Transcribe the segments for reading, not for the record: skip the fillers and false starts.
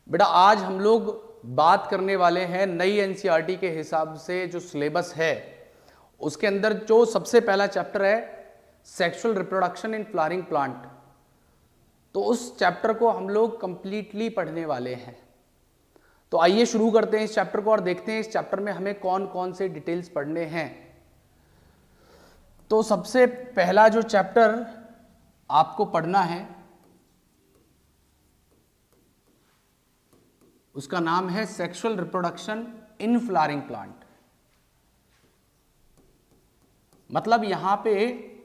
बेटा आज हम लोग बात करने वाले हैं नई एनसीईआरटी के हिसाब से जो सिलेबस है उसके अंदर जो सबसे पहला चैप्टर है sexual reproduction in flowering plant. तो उस चैप्टर को हम लोग कंप्लीटली पढ़ने वाले हैं। तो आइए शुरू करते हैं इस चैप्टर को और देखते हैं इस चैप्टर में हमें कौन कौन से डिटेल्स पढ़ने हैं। तो सबसे पहला जो चैप्टर आपको पढ़ना है उसका नाम है sexual reproduction in flowering plant. मतलब यहां पे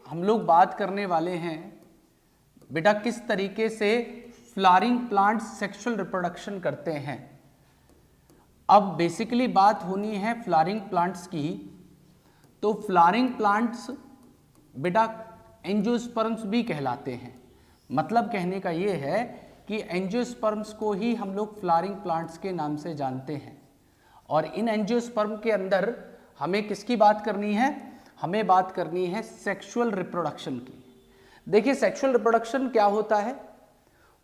हम लोग बात करने वाले हैं बेटा किस तरीके से फ्लावरिंग प्लांट्स सेक्सुअल रिप्रोडक्शन करते हैं। अब बेसिकली बात होनी है फ्लावरिंग प्लांट्स की। तो फ्लावरिंग प्लांट्स बेटा एंजियोस्पर्म्स भी कहलाते हैं। मतलब कहने का ये है कि एंजियोस्पर्म्स को ही हम लोग फ्लावरिंग प्लांट्स के नाम से जानते हैं। और इन एंजियोस्पर्म के अंदर हमें किसकी बात करनी है? हमें बात करनी है सेक्सुअल रिप्रोडक्शन की। देखिए सेक्सुअल रिप्रोडक्शन क्या होता है?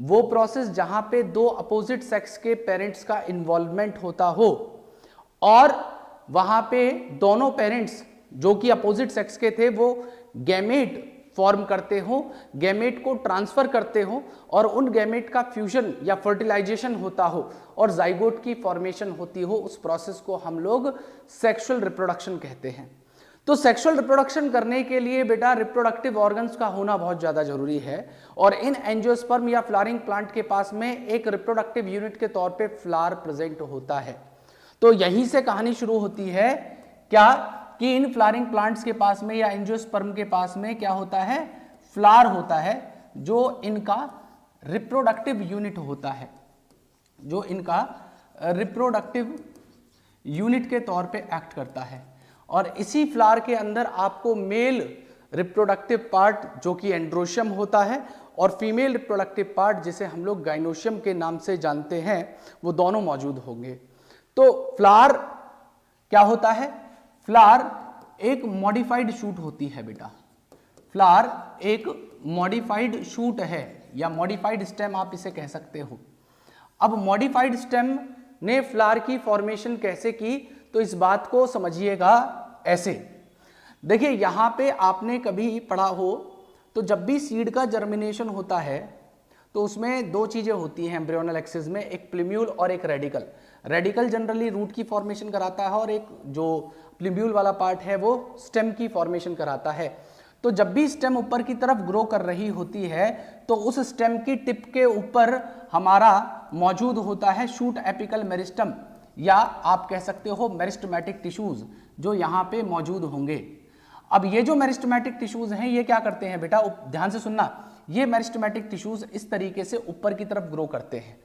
वो प्रोसेस जहां पे दो अपोजिट सेक्स के पेरेंट्स का इन्वॉल्वमेंट होता हो और वहां पे दोनों पेरेंट्स जो कि अपोजिट सेक्स के थे वो गैमेट फॉर्म करते हो, गैमेट को ट्रांसफर करते हो और उन गैमेट का फ्यूजन या फर्टिलाइजेशन होता हो और जाइगोट की फॉर्मेशन होती हो, उस प्रोसेस को हम लोग सेक्सुअल रिप्रोडक्शन कहते हैं। तो सेक्सुअल रिप्रोडक्शन करने के लिए बेटा रिप्रोडक्टिव ऑर्गन्स का होना बहुत ज्यादा जरूरी है और इन एंजियोस्पर्म या फ्लावरिंग प्लांट के पास में एक रिप्रोडक्टिव यूनिट के तौर पे फ्लावर प्रेजेंट होता है। तो यहीं से कहानी शुरू होती है क्या कि इन फ्लावरिंग प्लांट्स के पास में या एंजियोस्पर्म के पास में क्या होता है? फ्लावर होता है जो इनका रिप्रोडक्टिव यूनिट होता है, जो इनका रिप्रोडक्टिव यूनिट के तौर पे एक्ट करता है। और इसी फ्लावर के अंदर आपको मेल रिप्रोडक्टिव पार्ट जो कि एंड्रोशियम होता है और फीमेल रिप्रोडक्टिव पार्ट जिसे हम लोग गाइनोशियम के नाम से जानते हैं वो दोनों मौजूद होंगे। तो फ्लावर क्या होता है? फ्लावर एक मॉडिफाइड शूट होती है बेटा। फ्लावर एक मॉडिफाइड शूट है या मॉडिफाइड स्टेम आप इसे कह सकते हो। अब मॉडिफाइड स्टेम ने फ्लावर की फॉर्मेशन कैसे की? तो इस बात को समझिएगा ऐसे। देखिए यहां पे आपने कभी पढ़ा हो तो जब भी सीड का जर्मिनेशन होता है तो उसमें दो चीजें होती हैं एम्ब्रियोनल एक्सिस में, एक प्लिम्यूल और एक रेडिकल। रेडिकल जनरली रूट की फॉर्मेशन कराता है और एक जो प्लिम्यूल वाला पार्ट है वो स्टेम की फॉर्मेशन कराता है। तो जब भी स्टेम ऊपर की तरफ ग्रो कर रही होती है तो उस स्टेम की टिप के ऊपर हमारा मौजूद होता है शूट एपिकल मेरिस्टम या आप कह सकते हो मेरिस्टमैटिक टिश्यूज जो यहाँ पे मौजूद होंगे। अब ये जो मेरिस्टमैटिक टिश्यूज हैं ये क्या करते हैं बेटा? ध्यान से सुनना, ये मेरिस्टमैटिक टिश्यूज इस तरीके से ऊपर की तरफ ग्रो करते हैं।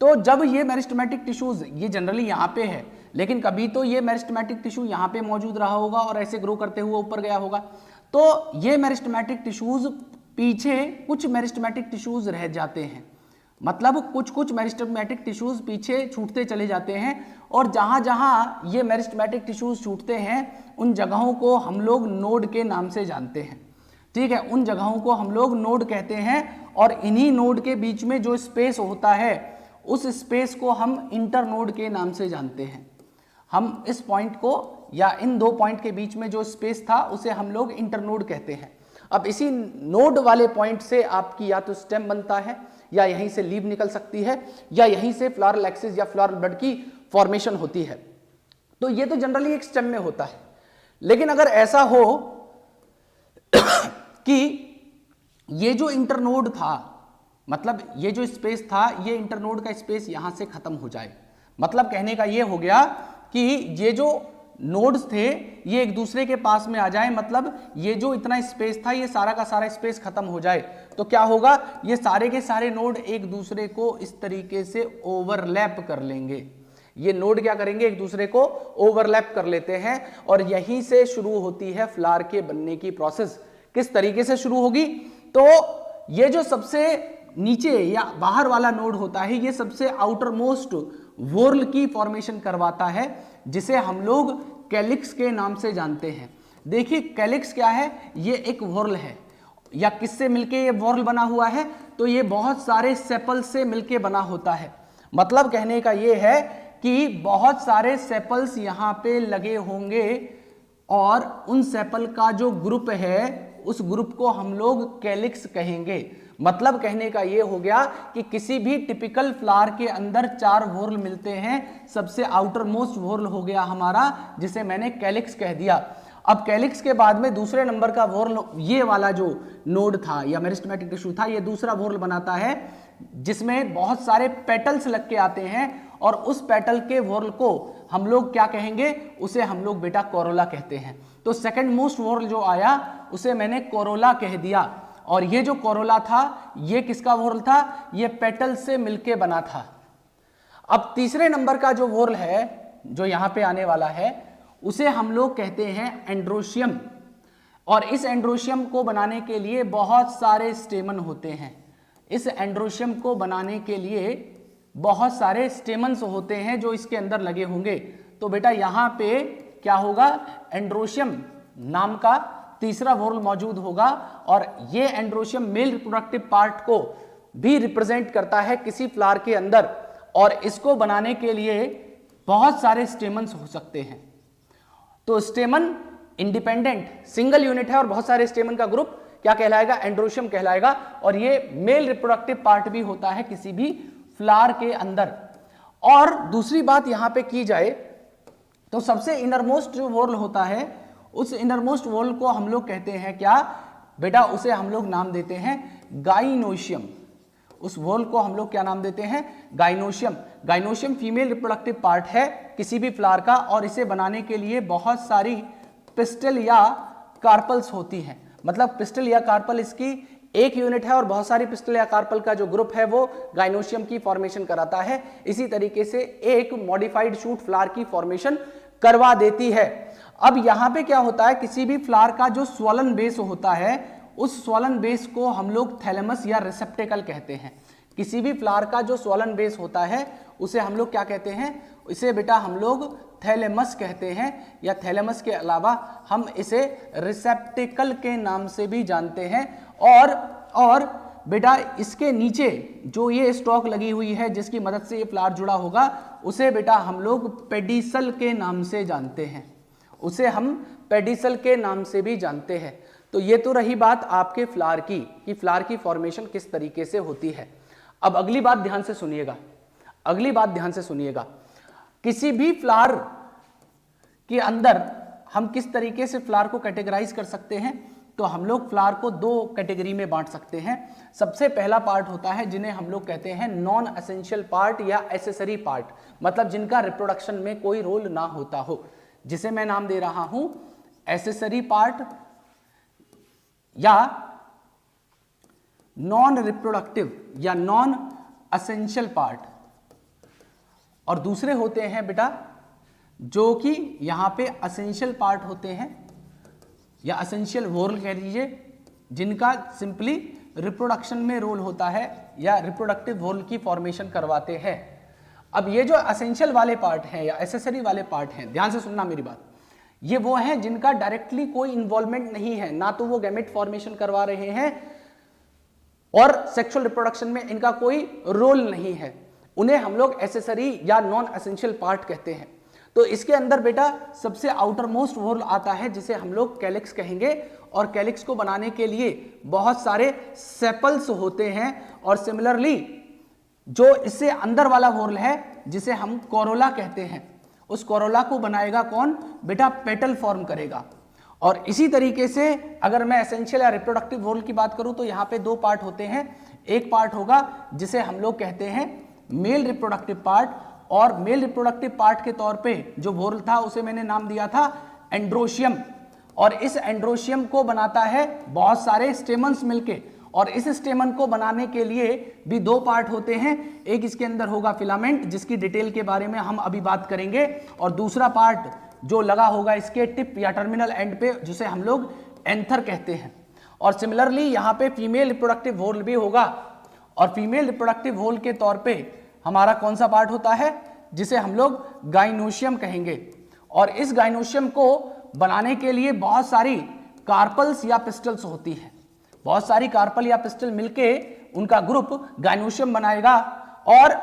तो जब ये मेरिस्टमैटिक टिश्यूज ये जनरली यहाँ पे है लेकिन कभी तो ये मेरिस्टमैटिक टिश्यू यहाँ पे मौजूद रहा होगा और ऐसे ग्रो करते हुए ऊपर गया होगा। तो ये मेरिस्टमैटिक टिश्यूज पीछे कुछ मेरिस्टमैटिक टिश्यूज रह जाते हैं, मतलब कुछ कुछ मेरिस्टमैटिक टिश्यूज पीछे छूटते चले जाते हैं और जहां जहां ये मेरिस्टमैटिक टिश्यूज छूटते हैं उन जगहों को हम लोग नोड के नाम से जानते हैं। ठीक है, उन जगहों को हम लोग नोड कहते हैं और इन्हीं नोड के बीच में जो स्पेस होता है उस स्पेस को हम इंटरनोड के नाम से जानते हैं। हम इस पॉइंट को या इन दो पॉइंट के बीच में जो स्पेस था उसे हम लोग इंटरनोड कहते हैं। अब इसी नोड वाले पॉइंट से आपकी या तो स्टेम बनता है या यहीं से लीव निकल सकती है या यहीं से फ्लावरल एक्सिस या फ्लावरल बड की फॉर्मेशन होती है। तो ये तो जनरली एक स्टेम में होता है। लेकिन अगर ऐसा हो कि ये जो इंटरनोड था, मतलब ये जो स्पेस था ये इंटरनोड का स्पेस यहां से खत्म हो जाए, मतलब कहने का ये हो गया कि ये जो नोड्स थे ये एक दूसरे के पास में आ जाए, मतलब ये जो इतना स्पेस था ये सारा का सारा स्पेस खत्म हो जाए। तो क्या होगा? ये सारे के सारे नोड एक दूसरे को इस तरीके से ओवरलैप कर लेंगे। ये नोड क्या करेंगे? एक दूसरे को ओवरलैप कर लेते हैं और यहीं से शुरू होती है फ्लावर के बनने की प्रोसेस। किस तरीके से शुरू होगी? तो ये जो सबसे नीचे या बाहर वाला नोड होता है ये सबसे आउटर मोस्ट वोर्ल की फॉर्मेशन करवाता है जिसे हम लोग कैलिक्स के नाम से जानते हैं। देखिए कैलिक्स क्या है? ये एक वोर्ल है या किससे मिलके ये वोर्ल बना हुआ है? तो ये बहुत सारे सेपल से मिलके बना होता है। मतलब कहने का ये है कि बहुत सारे सेपल्स यहां पे लगे होंगे और उन सेपल का जो ग्रुप है उस ग्रुप को हम लोग कैलिक्स कहेंगे। मतलब कहने का ये हो गया कि किसी भी टिपिकल फ्लावर के अंदर 4 व्हॉर्ल मिलते हैं, सबसे आउटर मोस्ट व्हॉर्ल हो गया हमारा जिसे मैंने कैलिक्स कह दिया। अब कैलिक्स के बाद में दूसरे नंबर का व्हॉर्ल, ये वाला जो नोड था या मेरिस्टेमेटिक टिश्यू था, ये दूसरा व्हॉर्ल बनाता है जिसमें बहुत सारे पेटल्स लग के आते हैं और उस पेटल के व्हॉर्ल को हम लोग क्या कहेंगे, उसे हम लोग बेटा कोरोला कहते हैं। तो सेकंड मोस्ट व्हॉर्ल जो आया उसे मैंने कोरोला कह दिया और ये जो कोरोला था ये किसका व्हॉर्ल था, ये पेटल से मिलके बना था। अब तीसरे नंबर का जो व्हॉर्ल है जो यहां पे आने वाला है उसे हम लोग कहते हैं एंड्रोशियम और इस एंड्रोशियम को बनाने के लिए बहुत सारे स्टेमन होते हैं। इस एंड्रोशियम को बनाने के लिए बहुत सारे स्टेमन्स होते हैं जो इसके अंदर लगे होंगे। तो बेटा यहां पे क्या होगा, एंड्रोशियम नाम का तीसरा व्हॉर्ल मौजूद होगा और ये एंड्रोशियम मेल रिप्रोडक्टिव पार्ट को भी रिप्रेजेंट करता है किसी फ्लावर के अंदर और इसको बनाने के लिए बहुत सारे स्टेमन्स हो सकते हैं। तो स्टेमन इंडिपेंडेंट सिंगल यूनिट है और बहुत सारे स्टेमन का ग्रुप क्या कहलाएगा, एंड्रोशियम कहलाएगा और ये मेल रिप्रोडक्टिव पार्ट भी होता है किसी भी फ्लावर के अंदर। और दूसरी बात यहां पे की जाए तो सबसे इनरमोस्ट जो व्हॉर्ल होता है उस इनरमोस्ट व्हॉर्ल को हम लोग कहते हैं क्या बेटा, उसे हम लोग नाम देते हैं गाइनोशियम। उस व्हॉर्ल को हम लोग क्या नाम देते हैं, gynoecium. Gynoecium female reproductive part है किसी भी फ्लावर का और इसे बनाने के लिए बहुत सारी पिस्टल या कार्पल्स होती हैं। मतलब पिस्टल या कार्पल इसकी एक यूनिट है और बहुत सारी पिस्टल या कार्पल का जो ग्रुप है वो गाइनोशियम की फॉर्मेशन कराता है। इसी तरीके से एक मॉडिफाइड शूट फ्लावर की फॉर्मेशन करवा देती है। अब यहां पे क्या होता है, किसी भी फ्लावर का जो स्वॉलन बेस होता है उस स्वॉलन बेस को हम लोग थैलेमस या रिसेप्टेकल कहते हैं। किसी भी फ्लावर का जो स्वॉलन बेस होता है उसे हम लोग क्या कहते हैं, इसे बेटा हम लोग थैलेमस कहते हैं या थैलेमस के अलावा हम इसे रिसेप्टेकल के नाम से भी जानते हैं। और बेटा इसके नीचे जो ये स्टॉक लगी हुई है जिसकी मदद से ये फ्लावर जुड़ा होगा उसे बेटा हम लोग पेडिसल के नाम से जानते हैं, उसे हम पेडिसल के नाम से भी जानते हैं। तो ये तो रही बात आपके फ्लावर की कि फ्लावर की फॉर्मेशन किस तरीके से होती है। अब अगली बात ध्यान से सुनिएगा, अगली बात ध्यान से सुनिएगा। किसी भी फ्लावर के अंदर हम किस तरीके से फ्लावर को कैटेगराइज कर सकते हैं, तो हम लोग फ्लावर को 2 कैटेगरी में बांट सकते हैं। सबसे पहला पार्ट होता है जिन्हें हम लोग कहते हैं नॉन एसेंशियल पार्ट या एसेसरी पार्ट, मतलब जिनका रिप्रोडक्शन में कोई रोल ना होता हो, जिसे मैं नाम दे रहा हूं एसेसरी पार्ट या नॉन रिप्रोडक्टिव या नॉन एसेंशियल पार्ट। और दूसरे होते हैं बेटा जो कि यहां पे एसेंशियल पार्ट होते हैं या एसेंशियल व्हॉर्ल कह लीजिए, जिनका सिंपली रिप्रोडक्शन में रोल होता है या रिप्रोडक्टिव व्हॉर्ल की फॉर्मेशन करवाते हैं। अब ये जो एसेंशियल वाले पार्ट हैं या एसेसरी वाले पार्ट हैं, ध्यान से सुनना मेरी बात, ये वो हैं जिनका डायरेक्टली कोई इन्वॉल्वमेंट नहीं है, ना तो वो गैमेट फॉर्मेशन करवा रहे हैं और सेक्सुअल रिप्रोडक्शन में इनका कोई रोल नहीं है, उन्हें हम लोग एसेसरी या नॉन एसेंशियल पार्ट कहते हैं। तो इसके अंदर बेटा सबसे आउटर मोस्ट व्हॉर्ल आता है जिसे हम लोग कैलिक्स कहेंगे और कैलिक्स को बनाने के लिए बहुत सारे सेपल्स होते हैं और सिमिलरली जो इससे अंदर वाला व्हॉर्ल है जिसे हम कोरोला कहते हैं, उस कोरोला को बनाएगा कौन बेटा, पेटल फॉर्म करेगा। और इसी तरीके से अगर मैं एसेंशियल या रिप्रोडक्टिव व्हॉर्ल की बात करूं तो यहां पे 2 पार्ट होते हैं। एक पार्ट होगा जिसे हम लोग कहते हैं मेल रिप्रोडक्टिव पार्ट और मेल रिप्रोडक्टिव पार्ट के तौर पे जो व्हॉर्ल था उसे मैंने नाम दिया था एंड्रोशियम और इस एंड्रोशियम को बनाता है बहुत सारे स्टेमन्स मिलके और इस स्टेमन को बनाने के लिए भी 2 पार्ट होते हैं। एक इसके अंदर होगा फिलामेंट जिसकी डिटेल के बारे में हम अभी बात करेंगे और दूसरा पार्ट जो लगा होगा इसके टिप या टर्मिनल एंड पे जिसे हम लोग एंथर कहते हैं। और सिमिलरली यहाँ पे फीमेल रिप्रोडक्टिव व्हॉर्ल भी होगा और फीमेल रिप्रोडक्टिव व्हॉर्ल के तौर पे हमारा कौन सा पार्ट होता है जिसे हम लोग गाइनोशियम कहेंगे। और इस गाइनोशियम को बनाने के लिए बहुत सारी कार्पल्स या पिस्टल्स होती है, बहुत सारी कार्पल या पिस्टल मिलके उनका ग्रुप गाइनोशियम बनाएगा और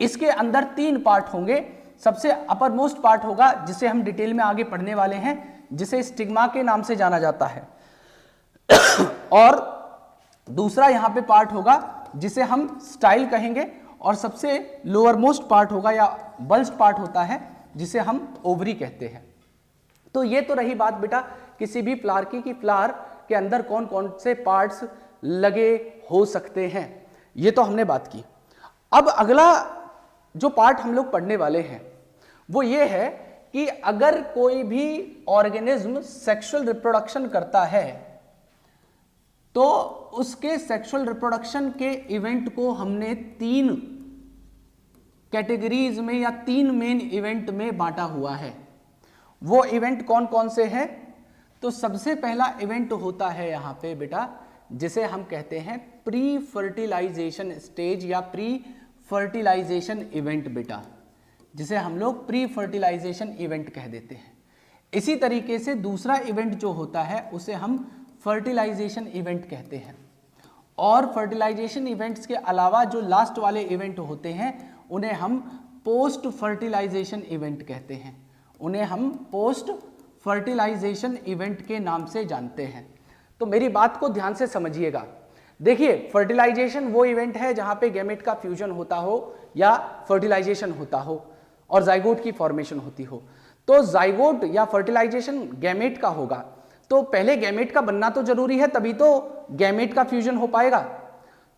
इसके अंदर 3 पार्ट होंगे। सबसे अपर मोस्ट पार्ट होगा जिसे हम डिटेल में आगे पढ़ने वाले हैं, जिसे स्टिग्मा के नाम से जाना जाता है। और दूसरा यहां पे पार्ट होगा जिसे हम स्टाइल कहेंगे, और सबसे लोअर मोस्ट पार्ट होगा या बल्स्ट पार्ट होता है जिसे हम ओवरी कहते हैं। तो ये तो रही बात बेटा किसी भी फ्लावर की फ्लावर के अंदर कौन कौन से पार्ट्स लगे हो सकते हैं, ये तो हमने बात की। अब अगला जो पार्ट हम लोग पढ़ने वाले हैं वो ये है कि अगर कोई भी ऑर्गेनिज्म सेक्सुअल रिप्रोडक्शन करता है तो उसके सेक्सुअल रिप्रोडक्शन के इवेंट को हमने 3 कैटेगरीज में या 3 मेन इवेंट में बांटा हुआ है। वो इवेंट कौन कौन से हैं? तो सबसे पहला इवेंट होता है यहां पे बेटा जिसे हम कहते हैं प्री फर्टिलाइजेशन स्टेज या प्री फर्टिलाइजेशन इवेंट बेटा, जिसे हम लोग प्री फर्टिलाइजेशन इवेंट कह देते हैं। इसी तरीके से दूसरा इवेंट जो होता है उसे हम फर्टिलाइजेशन इवेंट कहते हैं। और फर्टिलाइजेशन इवेंट्स के अलावा जो लास्ट वाले इवेंट होते हैं उन्हें हम पोस्ट फर्टिलाइजेशन इवेंट कहते हैं। उन्हें हम पोस्ट फर्टिलाइजेशन इवेंट के नाम से जानते हैं। तो मेरी बात को ध्यान से समझिएगा। देखिए, फर्टिलाइजेशन वो इवेंट है जहां पे गैमेट का फ्यूजन होता हो या फर्टिलाइजेशन होता हो और जाइगोट की फॉर्मेशन होती हो। तो जाइगोट या फर्टिलाइजेशन गैमेट का होगा, तो पहले गैमेट का बनना तो जरूरी है, तभी तो गैमेट का फ्यूजन हो पाएगा।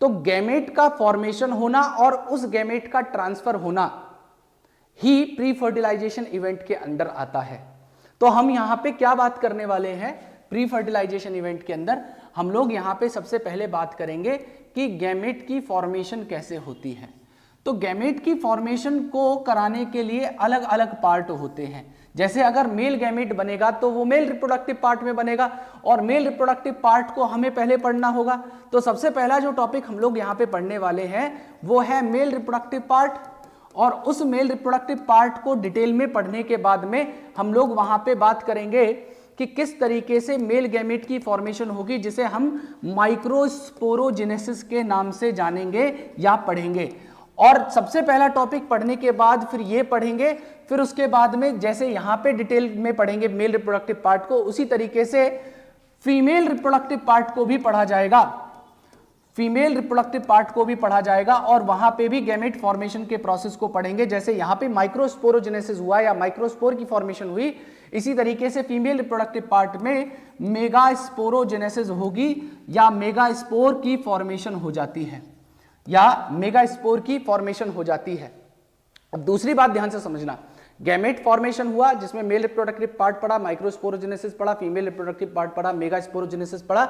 तो गैमेट का फॉर्मेशन होना और उस गैमेट का ट्रांसफर होना ही प्री फर्टिलाइजेशन इवेंट के अंदर आता है। तो हम यहां पे क्या बात करने वाले हैं? प्री फर्टिलाइजेशन इवेंट के अंदर हम लोग यहां पे सबसे पहले बात करेंगे कि गैमेट की फॉर्मेशन कैसे होती है। तो गैमेट की फॉर्मेशन को कराने के लिए अलग अलग पार्ट होते हैं। जैसे अगर मेल गैमेट बनेगा तो वो मेल रिप्रोडक्टिव पार्ट में बनेगा, और मेल रिप्रोडक्टिव पार्ट को हमें पहले पढ़ना होगा। तो सबसे पहला जो टॉपिक हम लोग यहाँ पे पढ़ने वाले हैं वो है मेल रिप्रोडक्टिव पार्ट। और उस मेल रिप्रोडक्टिव पार्ट को डिटेल में पढ़ने के बाद में हम लोग वहां पे बात करेंगे कि किस तरीके से मेल गैमेट की फॉर्मेशन होगी, जिसे हम माइक्रोस्पोरोजेनेसिस के नाम से जानेंगे या पढ़ेंगे। और सबसे पहला टॉपिक पढ़ने के बाद फिर ये पढ़ेंगे, फिर उसके बाद में जैसे यहाँ पे डिटेल में पढ़ेंगे मेल रिप्रोडक्टिव पार्ट को, उसी तरीके से फीमेल रिप्रोडक्टिव पार्ट को भी पढ़ा जाएगा। फीमेल रिप्रोडक्टिव पार्ट को भी पढ़ा जाएगा और वहां पे भी गैमेट फॉर्मेशन के प्रोसेस को पढ़ेंगे। जैसे यहाँ पे माइक्रोस्पोरोजेनेसिस हुआ या माइक्रोस्पोर की फॉर्मेशन हुई, इसी तरीके से फीमेल रिप्रोडक्टिव पार्ट में मेगास्पोरोजेनेसिस होगी या मेगास्पोर की फॉर्मेशन हो जाती है, या मेगास्पोर की फॉर्मेशन हो जाती है। अब दूसरी बात ध्यान से समझना, गैमेट फॉर्मेशन हुआ जिसमें मेल रिप्रोडक्टिव पार्ट पढ़ा, माइक्रोस्पोरोजेनेसिस पढ़ा, फीमेल रिप्रोडक्टिव पार्ट पढ़ा, मेगास्पोरोजेनेसिस पढ़ा।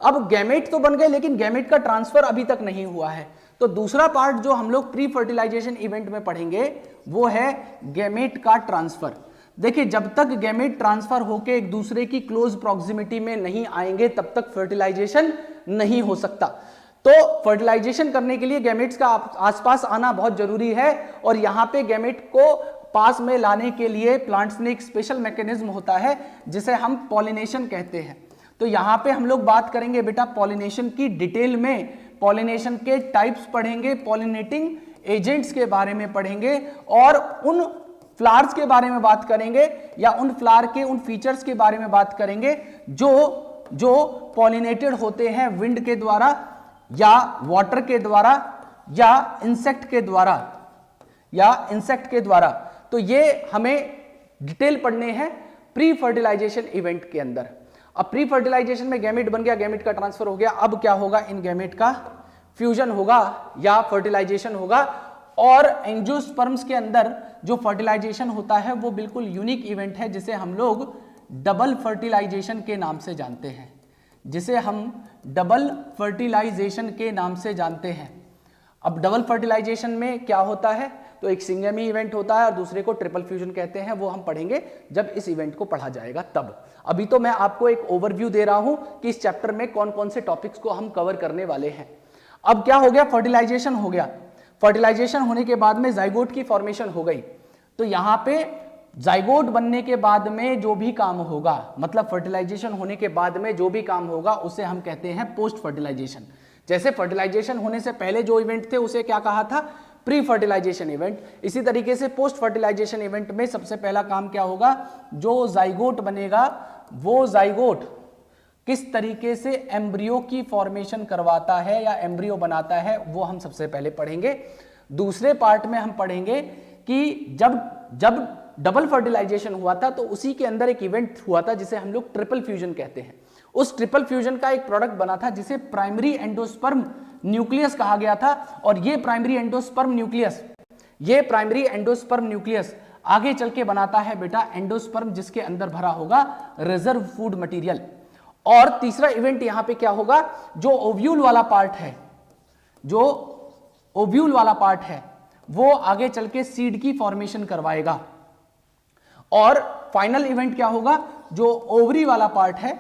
अब गैमेट तो बन गए लेकिन गैमेट का ट्रांसफर अभी तक नहीं हुआ है। तो दूसरा पार्ट जो हम लोग प्री फर्टिलाइजेशन इवेंट में पढ़ेंगे वो है गैमेट का ट्रांसफर। देखिए, जब तक गैमेट ट्रांसफर होके एक दूसरे की क्लोज प्रॉक्सिमिटी में नहीं आएंगे तब तक फर्टिलाइजेशन नहीं हो सकता। तो फर्टिलाइजेशन करने के लिए गैमेट्स का आसपास आना बहुत जरूरी है, और यहां पे गैमेट को पास में लाने के लिए प्लांट्स में एक स्पेशल मैकेनिज्म होता है जिसे हम पॉलिनेशन कहते हैं। तो यहां पे हम लोग बात करेंगे बेटा पॉलिनेशन की डिटेल में, पॉलिनेशन के टाइप्स पढ़ेंगे, पॉलिनेटिंग एजेंट्स के बारे में पढ़ेंगे, और उन फ्लावर्स के बारे में बात करेंगे या उन फ्लावर के उन फीचर्स के बारे में बात करेंगे जो पॉलिनेटेड होते हैं विंड के द्वारा या वाटर के द्वारा या इंसेक्ट के द्वारा। तो ये हमें डिटेल पढ़ने हैं प्री फर्टिलाइजेशन इवेंट के अंदर। अब प्री फर्टिलाइजेशन में गैमेट बन गया, गैमेट का ट्रांसफर हो गया, अब क्या होगा? इन गैमेट का फ्यूजन होगा या फर्टिलाइजेशन होगा। और एंजियोस्पर्म्स के अंदर जो फर्टिलाइजेशन होता है वो बिल्कुल यूनिक इवेंट है जिसे हम लोग डबल फर्टिलाइजेशन के नाम से जानते हैं, जिसे हम डबल फर्टिलाइजेशन के नाम से जानते हैं। अब डबल फर्टिलाइजेशन में क्या होता है? तो एक सिंगमी इवेंट होता है और दूसरे को ट्रिपल फ्यूजन कहते हैं। वो हम पढ़ेंगे जब इस इवेंट को पढ़ा जाएगा तब। अभी तो मैं आपको एक ओवरव्यू दे रहा हूं कि इस चैप्टर में कौन कौन से टॉपिक्स को हम कवर करने वाले हैं। अब क्या हो गया? फर्टिलाइजेशन हो गया। फर्टिलाइजेशन होने के बाद में जाइगोट की फॉर्मेशन हो गई। तो यहां पे जाइगोट बनने के बाद में जो भी काम होगा, मतलब फर्टिलाइजेशन होने के बाद में जो भी काम होगा उसे हम कहते हैं पोस्ट फर्टिलाइजेशन। जैसे फर्टिलाइजेशन होने से पहले जो इवेंट थे उसे क्या कहा था? Pre fertilisation event. इसी तरीके से पोस्ट फर्टिलाइजेशन इवेंट में सबसे पहला काम क्या होगा, जो जाइगोट बनेगा वो जाइगोट किस तरीके से एम्ब्रियो की फॉर्मेशन करवाता है या एम्ब्रियो बनाता है, वो हम सबसे पहले पढ़ेंगे। दूसरे पार्ट में हम पढ़ेंगे कि जब डबल फर्टिलाइजेशन हुआ था तो उसी के अंदर एक इवेंट हुआ था जिसे हम लोग ट्रिपल फ्यूजन कहते हैं। उस ट्रिपल फ्यूजन का एक प्रोडक्ट बना था जिसे प्राइमरी एंडोस्पर्म न्यूक्लियस कहा गया था। और ये प्राइमरी एंडोस्पर्म न्यूक्लियस आगे चल के बनाता है बेटा एंडोस्पर्म, जिसके अंदर भरा होगा रिजर्व फूड मटेरियल। और तीसरा इवेंट यहां पे क्या होगा, जो ओव्यूल वाला पार्ट है वो आगे चल के सीड की फॉर्मेशन करवाएगा। और फाइनल इवेंट क्या होगा, जो ओवरी वाला पार्ट है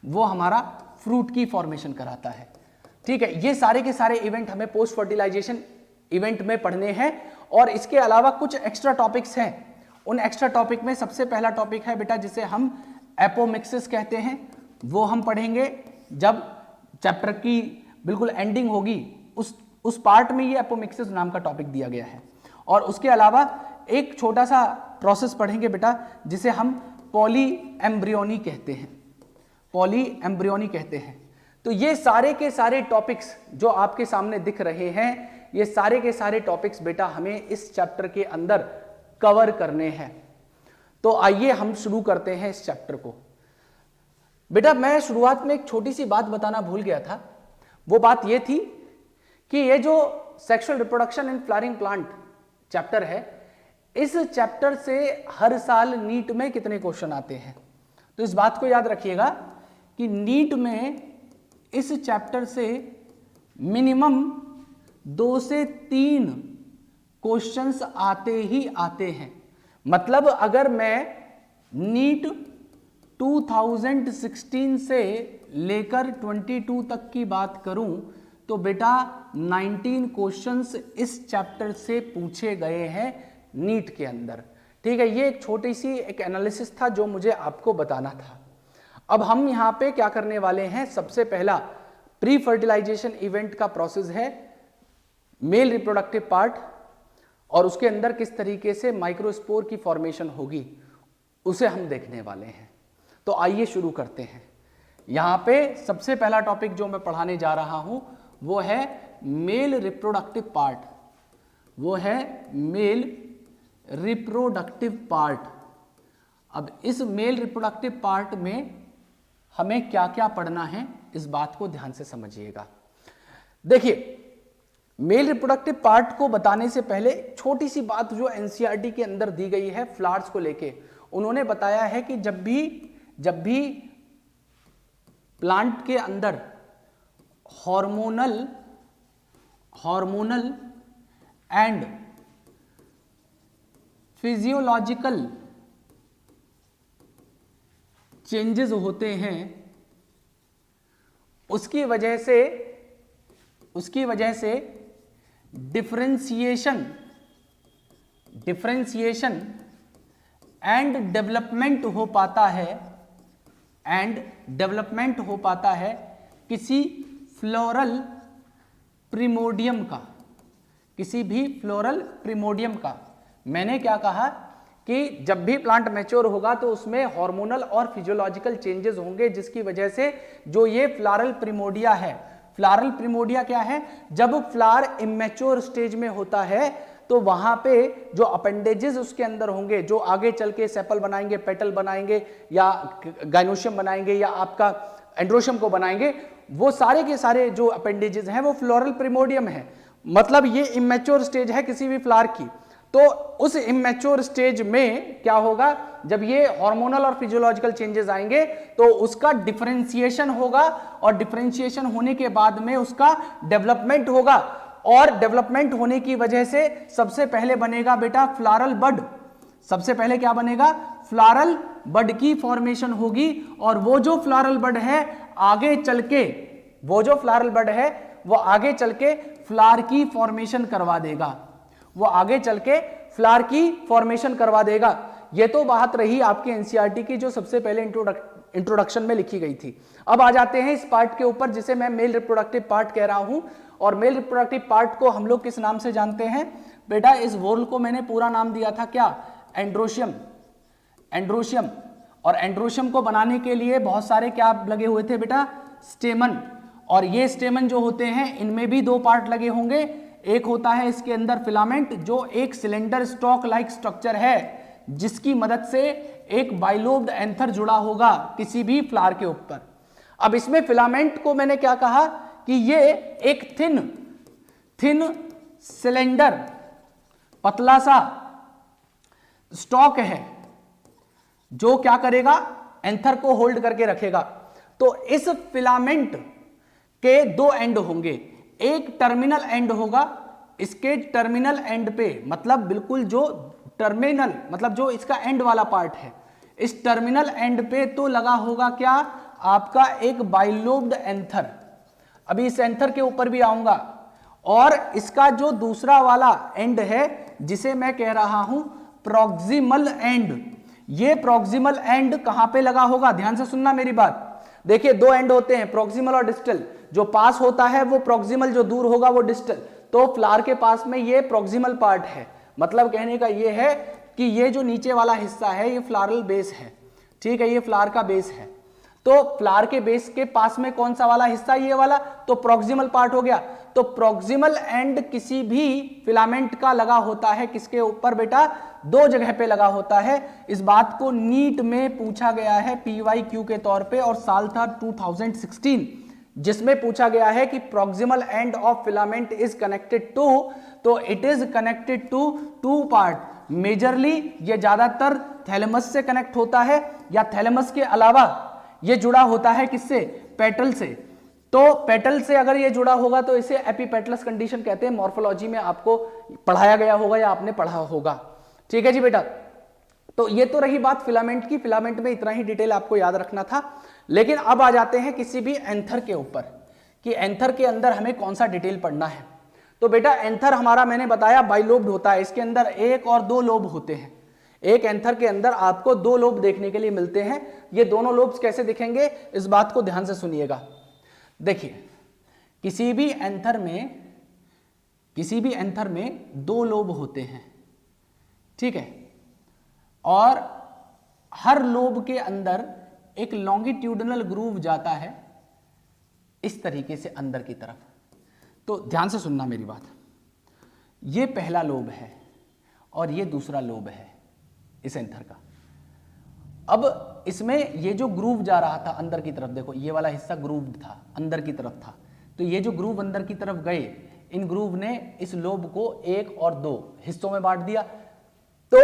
वो हमारा फ्रूट की फॉर्मेशन कराता है। ठीक है, ये सारे के सारे इवेंट हमें पोस्ट फर्टिलाइजेशन इवेंट में पढ़ने हैं। और इसके अलावा कुछ एक्स्ट्रा टॉपिक्स हैं। उन एक्स्ट्रा टॉपिक में सबसे पहला टॉपिक है बेटा जिसे हम एपोमिक्सिस कहते हैं, वो हम पढ़ेंगे जब चैप्टर की बिल्कुल एंडिंग होगी। उस पार्ट में ये एपोमिक्सिस नाम का टॉपिक दिया गया है। और उसके अलावा एक छोटा सा प्रोसेस पढ़ेंगे बेटा जिसे हम पॉली एम्ब्रियोनी कहते हैं। तो ये सारे के सारे टॉपिक्स जो आपके सामने दिख रहे हैं, ये सारे के सारे टॉपिक्स बेटा हमें इस चैप्टर के अंदर कवर करने हैं। तो आइए हम शुरू करते हैं इस चैप्टर को। बेटा मैं शुरुआत में एक छोटी सी बात बताना भूल गया था। वो बात ये थी कि ये जो sexual reproduction in flowering plant chapter है, इस चैप्टर से हर साल नीट में कितने क्वेश्चन आते हैं। तो इस बात को याद रखिएगा कि नीट में इस चैप्टर से मिनिमम 2 से 3 क्वेश्चंस आते ही आते हैं। मतलब अगर मैं नीट 2016 से लेकर 22 तक की बात करूं तो बेटा 19 क्वेश्चंस इस चैप्टर से पूछे गए हैं नीट के अंदर। ठीक है, ये एक छोटी सी एक एनालिसिस था जो मुझे आपको बताना था। अब हम यहां पे क्या करने वाले हैं, सबसे पहला प्री फर्टिलाइजेशन इवेंट का प्रोसेस है मेल रिप्रोडक्टिव पार्ट, और उसके अंदर किस तरीके से माइक्रोस्पोर की फॉर्मेशन होगी उसे हम देखने वाले हैं। तो आइए शुरू करते हैं। यहां पे सबसे पहला टॉपिक जो मैं पढ़ाने जा रहा हूं वो है मेल रिप्रोडक्टिव पार्ट। अब इस मेल रिप्रोडक्टिव पार्ट में हमें क्या क्या पढ़ना है, इस बात को ध्यान से समझिएगा। देखिए, मेल रिप्रोडक्टिव पार्ट को बताने से पहले छोटी सी बात जो एनसीईआरटी के अंदर दी गई है फ्लावर्स को लेके, उन्होंने बताया है कि जब भी प्लांट के अंदर हार्मोनल एंड फिजियोलॉजिकल चेंजेस होते हैं, उसकी वजह से डिफरेंशिएशन एंड डेवलपमेंट हो पाता है किसी फ्लोरल प्रिमोडियम का। मैंने क्या कहा कि जब भी प्लांट मैच्योर होगा तो उसमें हार्मोनल और फिजियोलॉजिकल चेंजेस होंगे, जिसकी वजह से जो ये फ्लारल प्रिमोडिया है, फ्लारल प्रिमोडिया क्या है, जब फ्लावर इमेच्योर स्टेज में होता है तो वहां पे जो अपेंडेजेस उसके अंदर होंगे, जो आगे चल के सेपल बनाएंगे, पेटल बनाएंगे या गाइनोशियम बनाएंगे या आपका एंड्रोशियम को बनाएंगे, वो सारे के सारे जो अपेंडेजेस हैं वो फ्लोरल प्रिमोडियम है। मतलब ये इमेच्योर स्टेज है किसी भी फ्लावर की। तो उस इमेच्योर स्टेज में क्या होगा, जब ये हार्मोनल और फिजियोलॉजिकल चेंजेस आएंगे तो उसका डिफरेंशिएशन होगा, और डिफरेंशिएशन होने के बाद में उसका डेवलपमेंट होगा, और डेवलपमेंट होने की वजह से सबसे पहले बनेगा बेटा फ्लारल बड। सबसे पहले क्या बनेगा, फ्लारल बड की फॉर्मेशन होगी। और वो जो फ्लारल बड है आगे चल के फ्लावर की फॉर्मेशन करवा देगा। ये तो बात रही आपके एनसीईआरटी की जो सबसे पहले इंट्रोडक्शन में लिखी गई थी। अब आ जाते हैं इस पार्ट के ऊपर जिसे मैं मेल रिप्रोडक्टिव पार्ट कह रहा हूं। और मेल रिप्रोडक्टिव पार्ट को हम लोग किस नाम से जानते हैं बेटा? इस वॉल को मैंने पूरा नाम दिया था क्या? एंड्रोशियम। एंड्रोशियम। और एंड्रोशियम को बनाने के लिए बहुत सारे क्या लगे हुए थे बेटा? स्टेमन। और ये स्टेमन जो होते हैं इनमें भी दो पार्ट लगे होंगे। एक होता है इसके अंदर फिलामेंट, जो एक सिलेंडर स्टॉक लाइक स्ट्रक्चर है जिसकी मदद से एक बाइलोब्ड एंथर जुड़ा होगा किसी भी फ्लावर के ऊपर। अब इसमें फिलामेंट को मैंने क्या कहा कि ये एक थिन सिलेंडर पतला सा स्टॉक है जो क्या करेगा? एंथर को होल्ड करके रखेगा। तो इस फिलामेंट के दो एंड होंगे, एक टर्मिनल एंड होगा, इसके टर्मिनल एंड पे मतलब बिल्कुल जो टर्मिनल मतलब जो इसका एंड वाला पार्ट है, इस टर्मिनल एंड पे तो लगा होगा क्या? आपका एक बाइलोब्ड एंथर। अभी इस एंथर के ऊपर भी आऊंगा। और इसका जो दूसरा वाला एंड है जिसे मैं कह रहा हूं प्रॉक्सिमल एंड, ये प्रॉक्सिमल एंड कहां पे लगा होगा? ध्यान से सुनना मेरी बात। देखिए दो एंड होते हैं, प्रॉक्सिमल और डिस्टल। जो पास होता है वो प्रॉक्सिमल, जो दूर होगा वो डिस्टल। तो फ्लावर के पास में ये प्रॉक्सिमल पार्ट है। मतलब कहने का ये है कि ये जो नीचे वाला हिस्सा है ये फ्लावरल बेस है, ठीक है, ये फ्लावर का बेस है। तो फ्लावर के बेस के पास में कौन सा वाला हिस्सा? ये वाला, तो प्रॉक्सिमल पार्ट हो गया। तो प्रॉक्सिमल एंड किसी भी फिलामेंट का लगा होता है किसके ऊपर बेटा? दो जगह पे लगा होता है। इस बात को नीट में पूछा गया है PYQ के तौर पे, और साल था 2016 जिसमें पूछा गया है कि proximal end of filament is connected to, तो it is connected to two part. Majorly ये ज्यादातर थैलेमस से कनेक्ट होता है, या थैलेमस के अलावा ये जुड़ा होता है किससे? पेटल से। तो पेटल से अगर ये जुड़ा होगा तो इसे एपिपेटलस कंडीशन कहते हैं। मॉर्फोलॉजी में आपको पढ़ाया गया होगा या आपने पढ़ा होगा, ठीक है जी बेटा। तो ये तो रही बात फिलामेंट की। फिलामेंट में इतना ही डिटेल आपको याद रखना था। लेकिन अब आ जाते हैं किसी भी एंथर के ऊपर कि एंथर के अंदर हमें कौन सा डिटेल पढ़ना है। तो बेटा एंथर हमारा मैंने बताया बाइलोब्ड होता है। इसके अंदर एक और दो लोब होते हैं। एक एंथर के अंदर आपको दो लोब देखने के लिए मिलते हैं। ये दोनों लोब्स कैसे दिखेंगे इस बात को ध्यान से सुनिएगा। देखिए किसी भी एंथर में दो लोब होते हैं, ठीक है, और हर लोब के अंदर एक लॉन्गिट्यूडनल ग्रूव जाता है इस तरीके से अंदर की तरफ। तो ध्यान से सुनना मेरी बात। ये पहला लोब है और ये दूसरा लोब है इस एंथर का। अब इसमें ये जो ग्रूव जा रहा था अंदर की तरफ, देखो ये वाला हिस्सा ग्रूव था, अंदर की तरफ था। तो ये जो ग्रूव अंदर की तरफ गए, इन ग्रूव ने इस लोब को एक और दो हिस्सों में बांट दिया। तो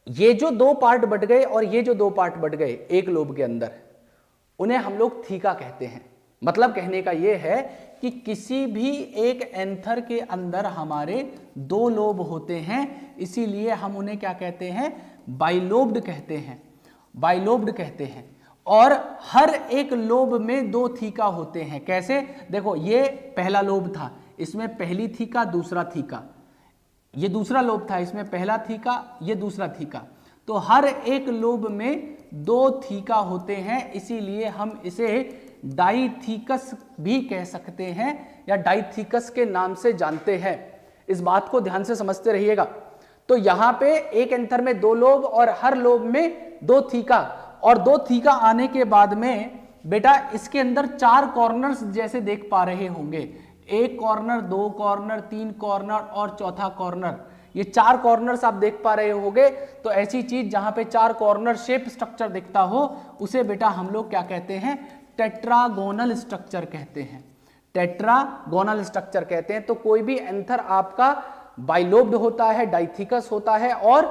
ये जो दो पार्ट बट गए और ये जो दो पार्ट बट गए एक लोब के अंदर, उन्हें हम लोग थीका कहते हैं। मतलब कहने का यह है कि किसी भी एक एंथर के अंदर हमारे दो लोब होते हैं, इसीलिए हम उन्हें क्या कहते हैं? बाइलोब्ड कहते हैं। बाइलोब्ड कहते हैं। और हर एक लोब में दो थीका होते हैं। कैसे? देखो ये पहला लोब था, इसमें पहली थीका दूसरा थीका, ये दूसरा लोब था, इसमें पहला थीका ये दूसरा थीका। तो हर एक लोब में दो थीका होते हैं, इसीलिए हम इसे डाइथीकस भी कह सकते हैं या डाइथीकस के नाम से जानते हैं। इस बात को ध्यान से समझते रहिएगा। तो यहां पे एक एंथर में दो लोब और हर लोब में दो थीका, और दो थीका आने के बाद में बेटा इसके अंदर चार कॉर्नर्स जैसे देख पा रहे होंगे। एक कॉर्नर, दो कॉर्नर, तीन कॉर्नर और चौथा कॉर्नर। ये चार कॉर्नर्स आप देख पा रहे होंगे। तो ऐसी चीज जहां पे चार कॉर्नर शेप स्ट्रक्चर दिखता हो उसे बेटा हम लोग क्या कहते हैं? टेट्रागोनल स्ट्रक्चर कहते हैं। टेट्रागोनल स्ट्रक्चर कहते हैं। तो कोई भी एंथर आपका बाइलोब्ड होता है, डाइथीकस होता है और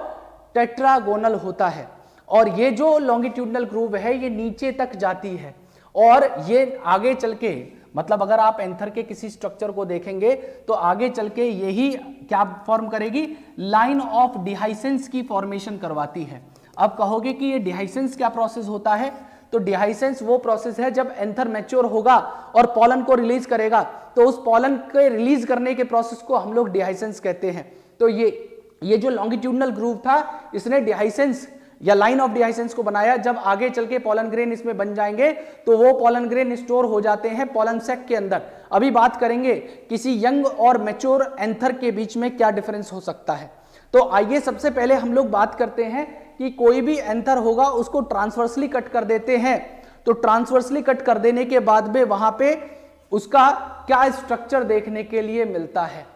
टेट्रागोनल होता है। और ये जो लॉन्गिट्यूडनल ग्रूव है ये नीचे तक जाती है, और ये आगे चल के मतलब अगर आप एंथर के किसी स्ट्रक्चर को देखेंगे तो आगे चल के यही क्या फॉर्म करेगी? लाइन ऑफ डिहाइसेंस की फॉर्मेशन करवाती है। अब कहोगे कि ये डिहाइसेंस क्या प्रोसेस होता है? तो डिहाइसेंस वो प्रोसेस है जब एंथर मैच्योर होगा और पॉलन को रिलीज करेगा, तो उस पॉलन के रिलीज करने के प्रोसेस को हम लोग डिहाइसेंस कहते हैं। तो ये जो लॉन्गिट्यूडनल ग्रूव था इसने डिहाइसेंस या लाइन ऑफ डिहाइसेंस को बनाया, जब आगे चल के पॉलन ग्रेन इसमें बन जाएंगे तो वो पॉलन ग्रेन स्टोर हो जाते हैं पॉलन सैक के अंदर। अभी बात करेंगे किसी यंग और मैच्योर एंथर के बीच में क्या डिफरेंस हो सकता है। तो आइए सबसे पहले हम लोग बात करते हैं कि कोई भी एंथर होगा उसको ट्रांसवर्सली कट कर देते हैं। तो ट्रांसवर्सली कट कर देने के बाद में वहां पे उसका क्या स्ट्रक्चर देखने के लिए मिलता है,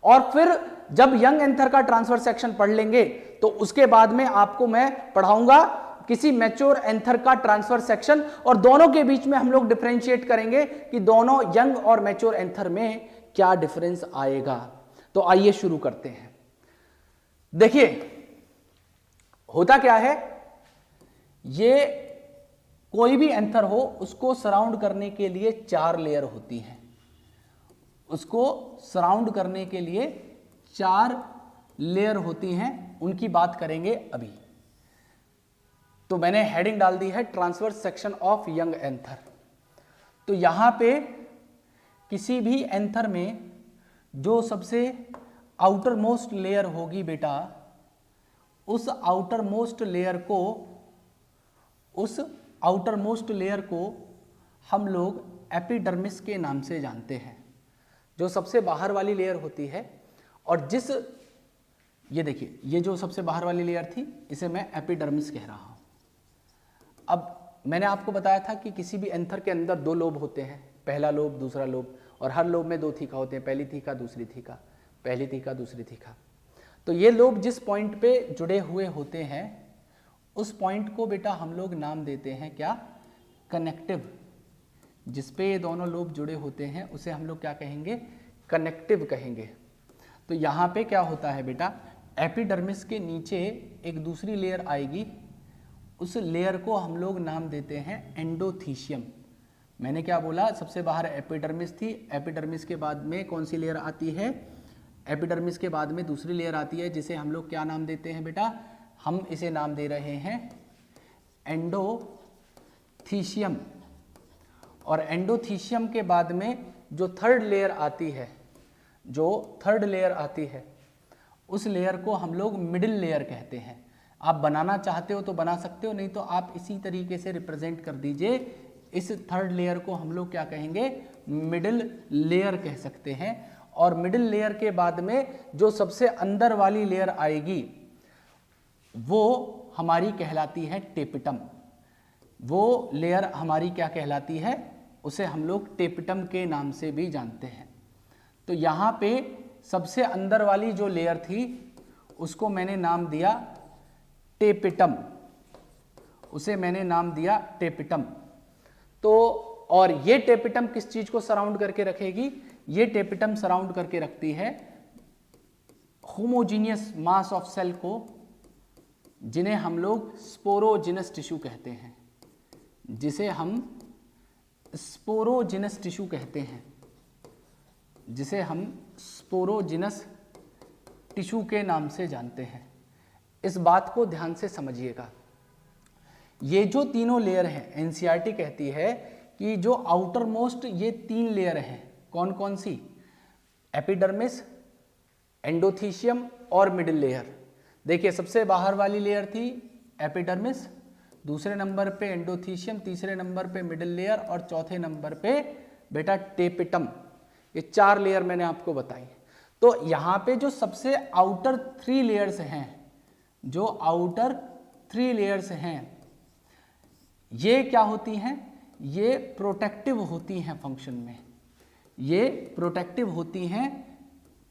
और फिर जब यंग एंथर का ट्रांसफर सेक्शन पढ़ लेंगे तो उसके बाद में आपको मैं पढ़ाऊंगा किसी मैच्योर एंथर का ट्रांसफर सेक्शन, और दोनों के बीच में हम लोग डिफरेंशिएट करेंगे कि दोनों यंग और मैच्योर एंथर में क्या डिफरेंस आएगा। तो आइए शुरू करते हैं। देखिए होता क्या है, ये कोई भी एंथर हो उसको सराउंड करने के लिए 4 लेयर होती हैं। उसको सराउंड करने के लिए 4 लेयर होती हैं, उनकी बात करेंगे अभी। तो मैंने हेडिंग डाल दी है transverse section of young anther. तो यहां पे किसी भी एंथर में जो सबसे आउटर मोस्ट लेयर होगी बेटा, उस आउटर मोस्ट लेयर को हम लोग एपिडर्मिस के नाम से जानते हैं, जो सबसे बाहर वाली लेयर होती है। और ये देखिए, ये जो सबसे बाहर वाली लेयर थी इसे मैं एपिडर्मिस कह रहा हूं। अब मैंने आपको बताया था कि किसी भी एंथर के अंदर 2 लोब होते हैं, पहला लोब दूसरा लोब, और हर लोब में 2 थीका होते हैं, पहली थीका दूसरी थीका, पहली थीका दूसरी थीका। तो ये लोब जिस पॉइंट पे जुड़े हुए होते हैं उस पॉइंट को बेटा हम लोग नाम देते हैं क्या, कनेक्टिव। जिस पे ये दोनों लोब जुड़े होते हैं उसे हम लोग क्या कहेंगे, कनेक्टिव कहेंगे। तो यहाँ पे क्या होता है बेटा, एपिडर्मिस के नीचे एक दूसरी लेयर आएगी, उस लेयर को हम लोग नाम देते हैं एंडोथीशियम। मैंने क्या बोला, सबसे बाहर एपिडर्मिस थी, एपिडर्मिस के बाद में कौन सी लेयर आती है, एपिडर्मिस के बाद में दूसरी लेयर आती है जिसे हम लोग क्या नाम देते हैं बेटा, हम इसे नाम दे रहे हैं एंडोथीशियम। और एंडोथीशियम के बाद में जो थर्ड लेयर आती है, उस लेयर को हम लोग मिडिल लेयर कहते हैं। आप बनाना चाहते हो तो बना सकते हो, नहीं तो आप इसी तरीके से रिप्रेजेंट कर दीजिए। इस थर्ड लेयर को हम लोग क्या कहेंगे, मिडिल लेयर कह सकते हैं। और मिडिल लेयर के बाद में जो सबसे अंदर वाली लेयर आएगी वो हमारी कहलाती है टेपिटम। वो लेयर हमारी क्या कहलाती है, उसे हम लोग टेपिटम के नाम से भी जानते हैं। तो यहाँ पे सबसे अंदर वाली जो लेयर थी उसको मैंने नाम दिया टेपिटम, उसे मैंने नाम दिया टेपिटम। तो और ये टेपिटम किस चीज को सराउंड करके रखेगी, ये टेपिटम सराउंड करके रखती है होमोजीनियस मास ऑफ सेल को, जिन्हें हम लोग स्पोरोजिनस टिश्यू कहते हैं, जिसे हम स्पोरोजिनस टिश्यू कहते हैं, जिसे हम स्पोरोजिनस टिश्यू के नाम से जानते हैं। इस बात को ध्यान से समझिएगा। ये जो तीनों लेयर हैं, एनसीईआरटी कहती है कि जो आउटर मोस्ट ये 3 लेयर हैं, कौन कौन सी, एपिडर्मिस, एंडोथीशियम और मिडिल लेयर। देखिए सबसे बाहर वाली लेयर थी एपिडर्मिस, दूसरे नंबर पे एंडोथीशियम, तीसरे नंबर पे मिडिल लेयर और चौथे नंबर पे बेटा टेपिटम। ये 4 लेयर मैंने आपको बताई। तो यहाँ पे जो सबसे आउटर 3 लेयर्स हैं, जो आउटर 3 लेयर्स हैं, ये क्या होती हैं, ये प्रोटेक्टिव होती हैं फंक्शन में, ये प्रोटेक्टिव होती हैं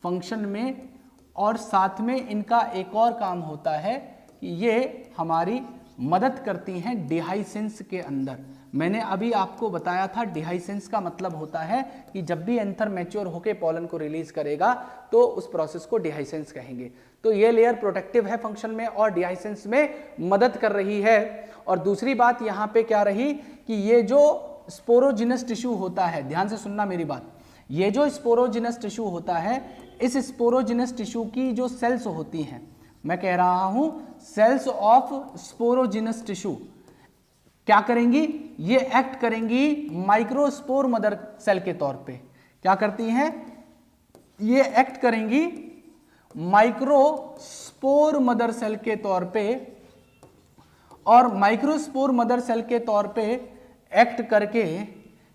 फंक्शन में। और साथ में इनका एक और काम होता है कि ये हमारी मदद करती हैं डिहाइसेंस के अंदर। मैंने अभी आपको बताया था डिहाइसेंस का मतलब होता है कि जब भी एंथर मैच्योर होकर पॉलन को रिलीज करेगा तो उस प्रोसेस को डिहाइसेंस कहेंगे। तो ये लेयर प्रोटेक्टिव है फंक्शन में और डिहाइसेंस में मदद कर रही है। और दूसरी बात यहाँ पे क्या रही कि ये जो स्पोरोजिनस टिश्यू होता है, ध्यान से सुनना मेरी बात, ये जो स्पोरोजिनस टिश्यू होता है, इस स्पोरोजिनस टिश्यू की जो सेल्स होती हैं, मैं कह रहा हूं सेल्स ऑफ स्पोरोजिनस टिश्यू क्या करेंगी, ये एक्ट करेंगी माइक्रोस्पोर मदर सेल के तौर पे। क्या करती हैं, ये एक्ट करेंगी माइक्रोस्पोर मदर सेल के तौर पे और माइक्रोस्पोर मदर सेल के तौर पे एक्ट करके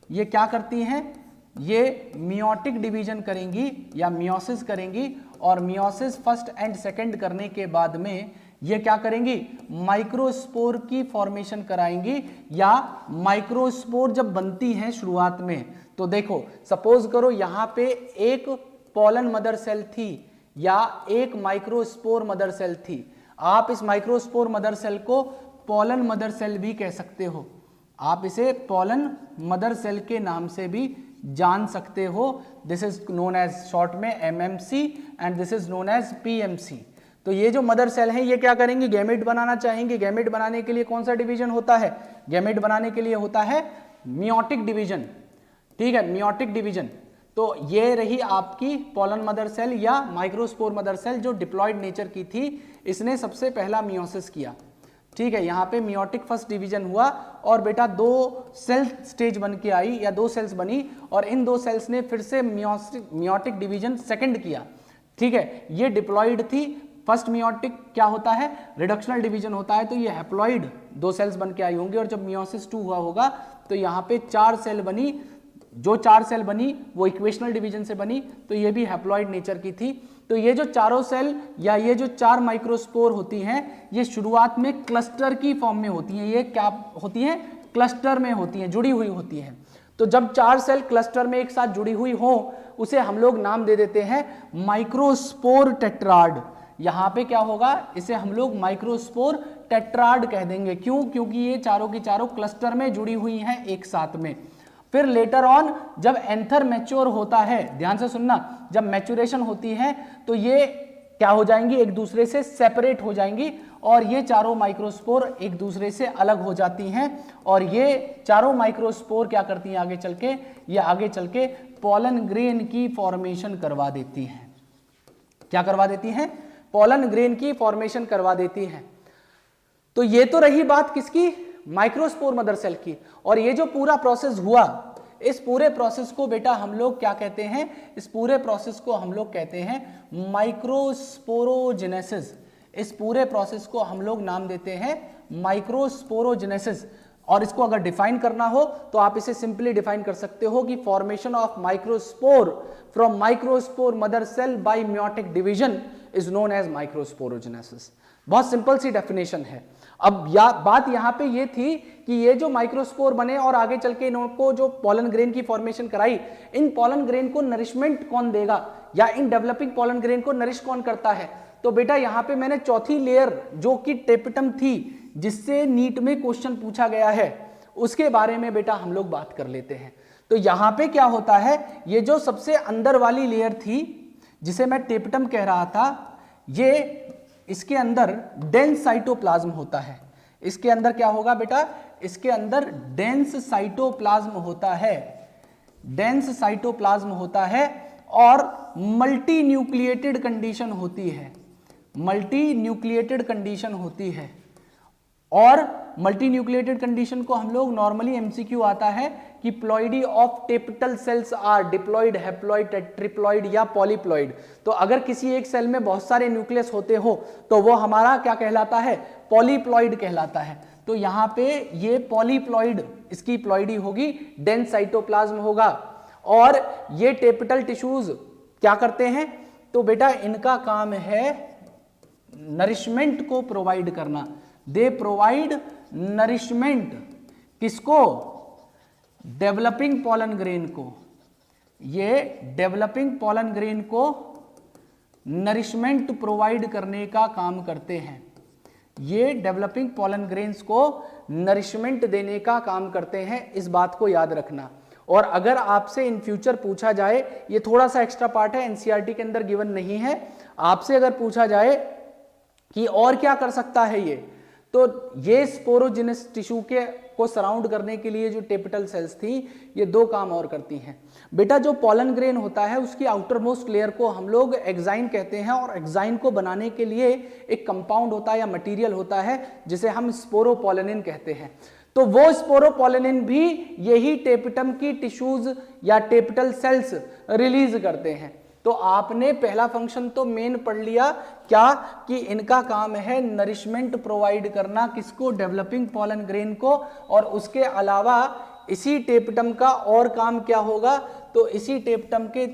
ये क्या करती हैं, ये मियोटिक डिवीजन करेंगी या मियोसिस करेंगी, और मियोसिस फर्स्ट एंड सेकंड करने के बाद में ये क्या करेंगी, माइक्रोस्पोर की फॉर्मेशन कराएंगी। या माइक्रोस्पोर जब बनती है शुरुआत में, तो देखो सपोज करो यहां पे एक पॉलन मदर सेल थी या एक माइक्रोस्पोर मदर सेल थी। आप इस माइक्रोस्पोर मदर सेल को पॉलन मदर सेल भी कह सकते हो, आप इसे पॉलन मदर सेल के नाम से भी जान सकते हो। This is known as short में MMC and this is known as PMC। तो ये जो मदर सेल है ये क्या करेंगे, गैमेट बनाना चाहेंगे। गैमेट बनाने के लिए कौन सा डिवीजन होता है, गैमेट बनाने के लिए होता है मियोटिक डिवीजन, ठीक है, मियोटिक डिवीजन। तो ये रही आपकी पॉलन मदर सेल या माइक्रोस्पोर मदर सेल जो डिप्लॉयड नेचर की थी, इसने सबसे पहला मियोसिस किया, ठीक है। यहाँ पे मियोटिक फर्स्ट डिवीजन हुआ और बेटा 2 सेल स्टेज बन के आई या 2 सेल्स बनी, और इन 2 सेल्स ने फिर से मियोटिक डिवीजन सेकंड किया, ठीक है। ये डिप्लॉयड थी। फर्स्ट मियोटिक क्या होता है, रिडक्शनल डिवीजन होता है, तो ये हैप्लॉयड 2 सेल्स बन के आई होंगी, और जब मियोसिस 2 हुआ होगा तो यहाँ पे 4 सेल बनी। जो 4 सेल बनी वो इक्वेशनल डिवीजन से बनी, तो ये भी हैप्लॉयड नेचर की थी। तो ये जो चारों सेल या ये जो 4 माइक्रोस्पोर होती हैं, ये शुरुआत में क्लस्टर की फॉर्म में होती हैं। ये क्या होती हैं, क्लस्टर में होती हैं, जुड़ी हुई होती हैं। तो जब 4 सेल क्लस्टर में एक साथ जुड़ी हुई हो, उसे हम लोग नाम दे देते हैं माइक्रोस्पोर टेट्राड। यहाँ पे क्या होगा, इसे हम लोग माइक्रोस्पोर टेट्राड कह देंगे। क्यों, क्योंकि ये चारों की चारों क्लस्टर में जुड़ी हुई हैं एक साथ में। फिर लेटर ऑन जब एंथर मैच्योर होता है, ध्यान से सुनना, जब मैच्योरेशन होती है तो ये क्या हो जाएंगी, एक दूसरे से सेपरेट हो जाएंगी, और ये चारों माइक्रोस्पोर एक दूसरे से अलग हो जाती हैं। और ये चारों माइक्रोस्पोर क्या करती हैं आगे चल के, ये आगे चल के पॉलन ग्रेन की फॉर्मेशन करवा देती हैं। क्या करवा देती हैं, पॉलन ग्रेन की फॉर्मेशन करवा देती हैं। तो ये तो रही बात किसकी, माइक्रोस्पोर मदर सेल की। और ये जो पूरा प्रोसेस हुआ, इस पूरे प्रोसेस को बेटा हम लोग क्या कहते हैं, इस पूरे प्रोसेस को हम लोग कहते हैं माइक्रोस्पोरोजेनेसिस। इस पूरे प्रोसेस को हम लोग नाम देते हैं माइक्रोस्पोरोजेनेसिस। और इसको अगर डिफाइन करना हो तो आप इसे सिंपली डिफाइन कर सकते हो कि formation of microspore from microspore mother cell by meiotic division is known as microsporogenesis. बहुत सिंपल सी डेफिनेशन है। अब बात यहाँ पे ये थी कि ये जो माइक्रोस्पोर बने और आगे चल के इनको जो पॉलन ग्रेन की फॉर्मेशन कराई, इन पॉलन ग्रेन को नरिशमेंट कौन देगा, या इन डेवलपिंग पॉलन ग्रेन को नरिश कौन करता है। तो बेटा यहाँ पे मैंने चौथी लेयर जो कि टेपिटम थी, जिससे नीट में क्वेश्चन पूछा गया है, उसके बारे में बेटा हम लोग बात कर लेते हैं। तो यहाँ पे क्या होता है, ये जो सबसे अंदर वाली लेयर थी जिसे मैं टेपिटम कह रहा था, ये इसके अंदर डेंस साइटोप्लाज्म होता है। इसके अंदर क्या होगा बेटा, इसके अंदर डेंस साइटोप्लाज्म होता है, डेंस साइटोप्लाज्म होता है, और मल्टी न्यूक्लिएटेड कंडीशन होती है, मल्टी न्यूक्लिएटेड कंडीशन होती है। और मल्टी न्यूक्लिएटेड कंडीशन को हम लोग नॉर्मली एमसीक्यू आता है कि ploidy of tapetal cells are diploid, haploid, triploid या पॉलीप्लॉइड। तो अगर किसी एक सेल में बहुत सारे न्यूक्लियस होते हो तो वो हमारा क्या कहलाता है, पॉलीप्लॉइड कहलाता है। तो यहाँ पे ये पॉलीप्लॉइड, इसकी प्लॉइडी होगी, डेंस साइटोप्लाज्म होगा। और ये टेपिटल टिश्यूज क्या करते हैं, तो बेटा इनका काम है नरिशमेंट को प्रोवाइड करना। दे प्रोवाइड नरिशमेंट, किसको, डेवलपिंग पॉलन ग्रेन को। ये डेवलपिंग पॉलन ग्रेन को नरिशमेंट प्रोवाइड करने का काम करते हैं। ये डेवलपिंग पॉलन ग्रेन्स को नरिशमेंट देने का काम करते हैं, इस बात को याद रखना। और अगर आपसे इन फ्यूचर पूछा जाए, ये थोड़ा सा एक्स्ट्रा पार्ट है, एनसीईआरटी के अंदर गिवन नहीं है, आपसे अगर पूछा जाए कि और क्या कर सकता है ये, तो ये स्पोरोजिनस टिश्यू के को सराउंड करने के लिए जो टेपिटल सेल्स थी, ये 2 काम और करती हैं। बेटा जो पॉलन ग्रेन होता है उसकी आउटर मोस्ट लेयर को हम लोग एक्साइन कहते हैं, और एक्साइन को बनाने के लिए एक कंपाउंड होता है या मटेरियल होता है जिसे हम स्पोरोपोलेनिन कहते हैं। तो वो स्पोरोपोलेनिन भी यही टेपिटम की टिश्यूज या टेपिटल सेल्स रिलीज करते हैं। तो आपने पहला फंक्शन तो मेन पढ़ लिया क्या, कि इनका काम है नरिशमेंट प्रोवाइड करना, किसको, डेवलपिंग पॉलन ग्रेन को। और उसके अलावा इसी टेपटम का और काम क्या होगा, तो इसी टेपटम के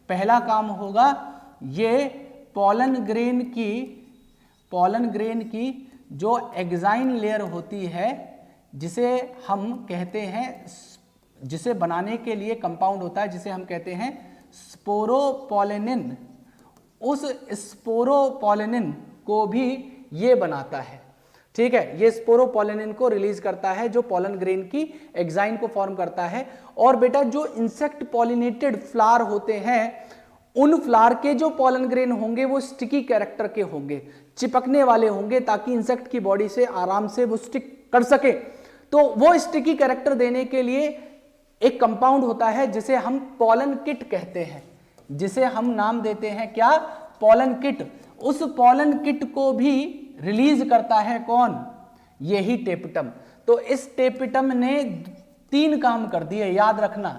पहला काम होगा ये पॉलन ग्रेन की जो एक्साइन लेयर होती है, जिसे हम कहते हैं, जिसे बनाने के लिए कंपाउंड होता है जिसे हम कहते हैं स्पोरोपोलेनिन, उस स्पोरोपोलेनिन को भी ये बनाता है। ठीक है, ये स्पोरोपोलेनिन को रिलीज करता है जो पॉलन ग्रेन की एक्साइन को फॉर्म करता है। और बेटा जो इंसेक्ट पॉलिनेटेड फ्लावर होते हैं, उन फ्लावर के जो पॉलन ग्रेन होंगे वो स्टिकी कैरेक्टर के होंगे, चिपकने वाले होंगे, ताकि इंसेक्ट की बॉडी से आराम से वो स्टिक कर सके। तो वो स्टिकी कैरेक्टर देने के लिए एक कंपाउंड होता है जिसे हम पॉलन किट कहते हैं, जिसे हम नाम देते हैं क्या, पॉलन किट। उस पॉलन किट को भी रिलीज करता है कौन, यही टेपटम। तो इस टेपटम ने 3 काम कर दिए, याद रखना।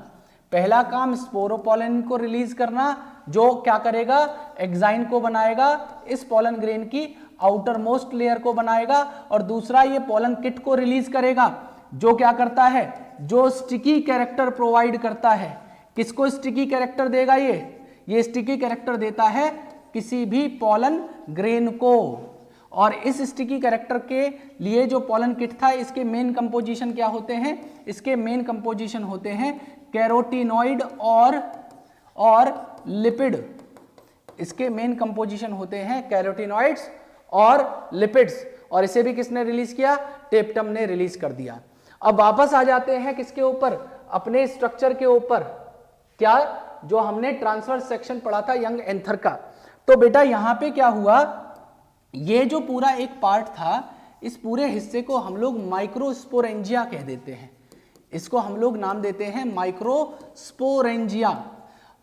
पहला काम स्पोरोपोलेनिन को रिलीज करना, जो क्या करेगा, एक्साइन को बनाएगा, इस पॉलन ग्रेन की आउटर मोस्ट लेयर को बनाएगा। और दूसरा ये पॉलन किट को रिलीज करेगा, जो क्या करता है, जो स्टिकी कैरेक्टर प्रोवाइड करता है। किसको स्टिकी कैरेक्टर देगा, ये स्टिकी कैरेक्टर देता है किसी भी पॉलन ग्रेन को। और इस स्टिकी कैरेक्टर के लिए जो पॉलन किट था, इसके मेन कंपोजिशन क्या होते हैं, इसके मेन कंपोजिशन होते हैं कैरोटीनॉइड और लिपिड। इसके मेन कंपोजिशन होते हैं कैरोटीनॉइड्स और लिपिड्स। और इसे भी किसने रिलीज किया, टेपटम ने रिलीज कर दिया। अब वापस आ जाते हैं किसके ऊपर, अपने स्ट्रक्चर के ऊपर, क्या, जो हमने ट्रांसवर्स सेक्शन पढ़ा था यंग एंथर का। तो बेटा यहां पे क्या हुआ, ये जो पूरा एक पार्ट था, इस पूरे हिस्से को हम लोग माइक्रोस्पोरेंजिया कह देते हैं। इसको हम लोग नाम देते हैं माइक्रोस्पोरेंजिया।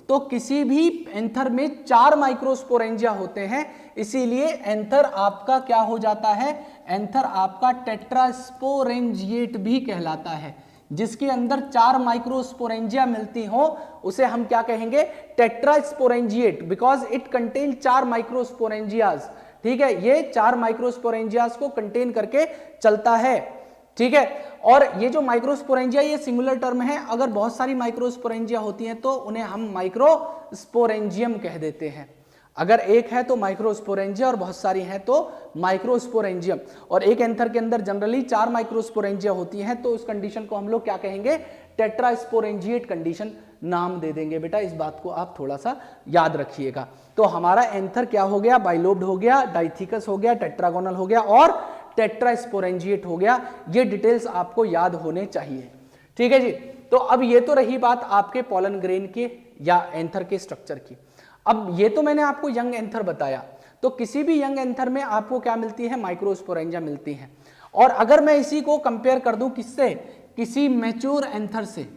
तो किसी भी एंथर में 4 माइक्रोस्पोरेंजिया होते हैं, इसीलिए एंथर आपका क्या हो जाता है, एंथर आपका टेट्रास्पोरेंजिएट भी कहलाता है। जिसके अंदर 4 माइक्रोस्पोरेंजिया मिलती हो उसे हम क्या कहेंगे, टेट्रास्पोरेंजिएट, बिकॉज इट कंटेन 4 माइक्रोस्पोरेंजियाज। ठीक है, ये 4 माइक्रोस्पोरेंजियाज को कंटेन करके चलता है। ठीक है, और ये जो माइक्रोस्पोरेंजिया ये सिंगुलर टर्म है, अगर बहुत सारी माइक्रोस्पोरेंजिया होती हैं तो उन्हें हम माइक्रोस्पोरेंजियम कह देते हैं। अगर एक है तो माइक्रोस्पोरेंजिया और बहुत सारी हैं तो माइक्रोस्पोरेंजियम। और एक एंथर के अंदर जनरली 4 माइक्रोस्पोरेंजिया होती हैं, तो उस कंडीशन को हम लोग क्या कहेंगे, टेट्रास्पोरेंजिएट कंडीशन नाम दे देंगे। बेटा इस बात को आप थोड़ा सा याद रखिएगा। तो हमारा एंथर क्या हो गया, बाइलोब्ड हो गया, डाइथिकस हो गया, टेट्रागोनल हो गया और टेट्रास्पोरेंजिएट हो गया। ये डिटेल्स आपको याद होने चाहिए। ठीक है जी। तो अब ये तो रही बात आपके पॉलन ग्रेन के या एंथर के स्ट्रक्चर की। अब ये तो मैंने आपको यंग एंथर बताया, तो किसी भी यंग एंथर में आपको क्या मिलती है, माइक्रोस्पोरेंजिया मिलती है। और अगर मैं इसी को कंपेयर कर दूं किससे, किसी मैच्योर एंथर से,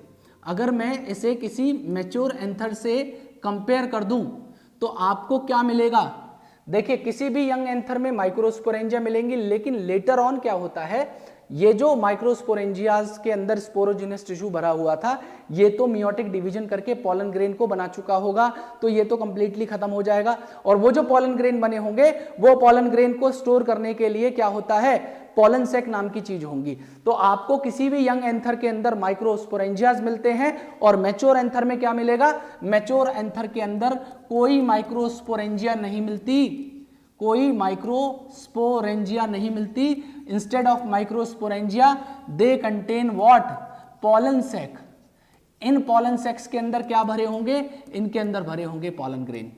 अगर मैं इसे किसी मैच्योर एंथर से कंपेयर कर दूं तो आपको क्या मिलेगा, देखिए किसी भी यंग एंथर में माइक्रोस्पोरेंजिया मिलेंगी, लेकिन लेटर ऑन क्या होता है, ये जो माइक्रोस्पोरेंजियाज के अंदर स्पोरोजिनस टिश्यू भरा हुआ था, ये तो मियोटिक डिवीजन करके पॉलन ग्रेन को बना चुका होगा, तो ये तो कंप्लीटली खत्म हो जाएगा। और वो जो पॉलन ग्रेन बने होंगे, वो पॉलन ग्रेन को स्टोर करने के लिए क्या होता है, पॉलन सैक नाम की चीज होंगी। तो आपको किसी भी यंग एंथर के अंदर माइक्रोस्पोरेंजियाज मिलते हैं। और मैच्योर एंथर में क्या मिलेगा, मैच्योर एंथर के अंदर कोई माइक्रोस्पोरेंजिया नहीं मिलती, कोई माइक्रोस्पोरेंजिया नहीं मिलती। Instead of microsporangia they contain what, pollen sac. इन पॉलन सैक्स के अंदर क्या भरे होंगे, इनके अंदर भरे होंगे पॉलन ग्रेन,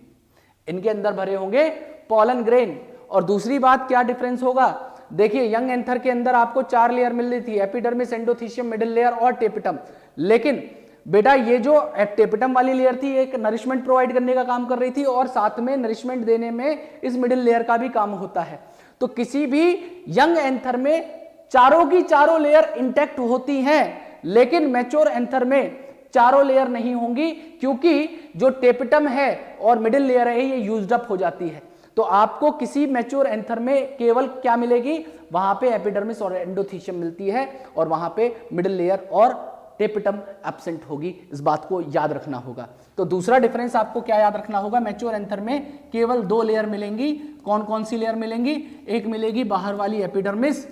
इनके अंदर भरे होंगे पॉलन ग्रेन। और दूसरी बात क्या डिफरेंस होगा, देखिए यंग एंथर के अंदर आपको 4 लेयर मिल रही थी, एपिडर्मिस, एंडोथीशियम, मिडिल लेयर और टेपिटम। लेकिन बेटा ये जो टेपिटम वाली लेयर थी एक नरिशमेंट प्रोवाइड करने का काम कर रही थी, और साथ में नरिशमेंट देने में इस मिडिल लेयर का भी काम होता है। तो किसी भी यंग एंथर में चारों की चारों लेयर इंटैक्ट होती हैं, लेकिन मैच्योर एंथर में चारों लेयर नहीं होंगी, क्योंकि जो टेपिटम है और मिडिल लेयर है ये यूज्ड अप हो जाती है। तो आपको किसी मैच्योर एंथर में केवल क्या मिलेगी, वहां पे एपिडर्मिस और एंडोथीशियम मिलती है, और वहां पे मिडिल लेयर और टेपिटम एब्सेंट होगी। इस बात को याद रखना होगा। तो दूसरा डिफरेंस आपको क्या याद रखना होगा, मैच्योर एंथर में केवल 2 लेयर मिलेंगी। कौन कौन सी लेयर मिलेंगी, एक मिलेगी बाहर वाली एपिडर्मिस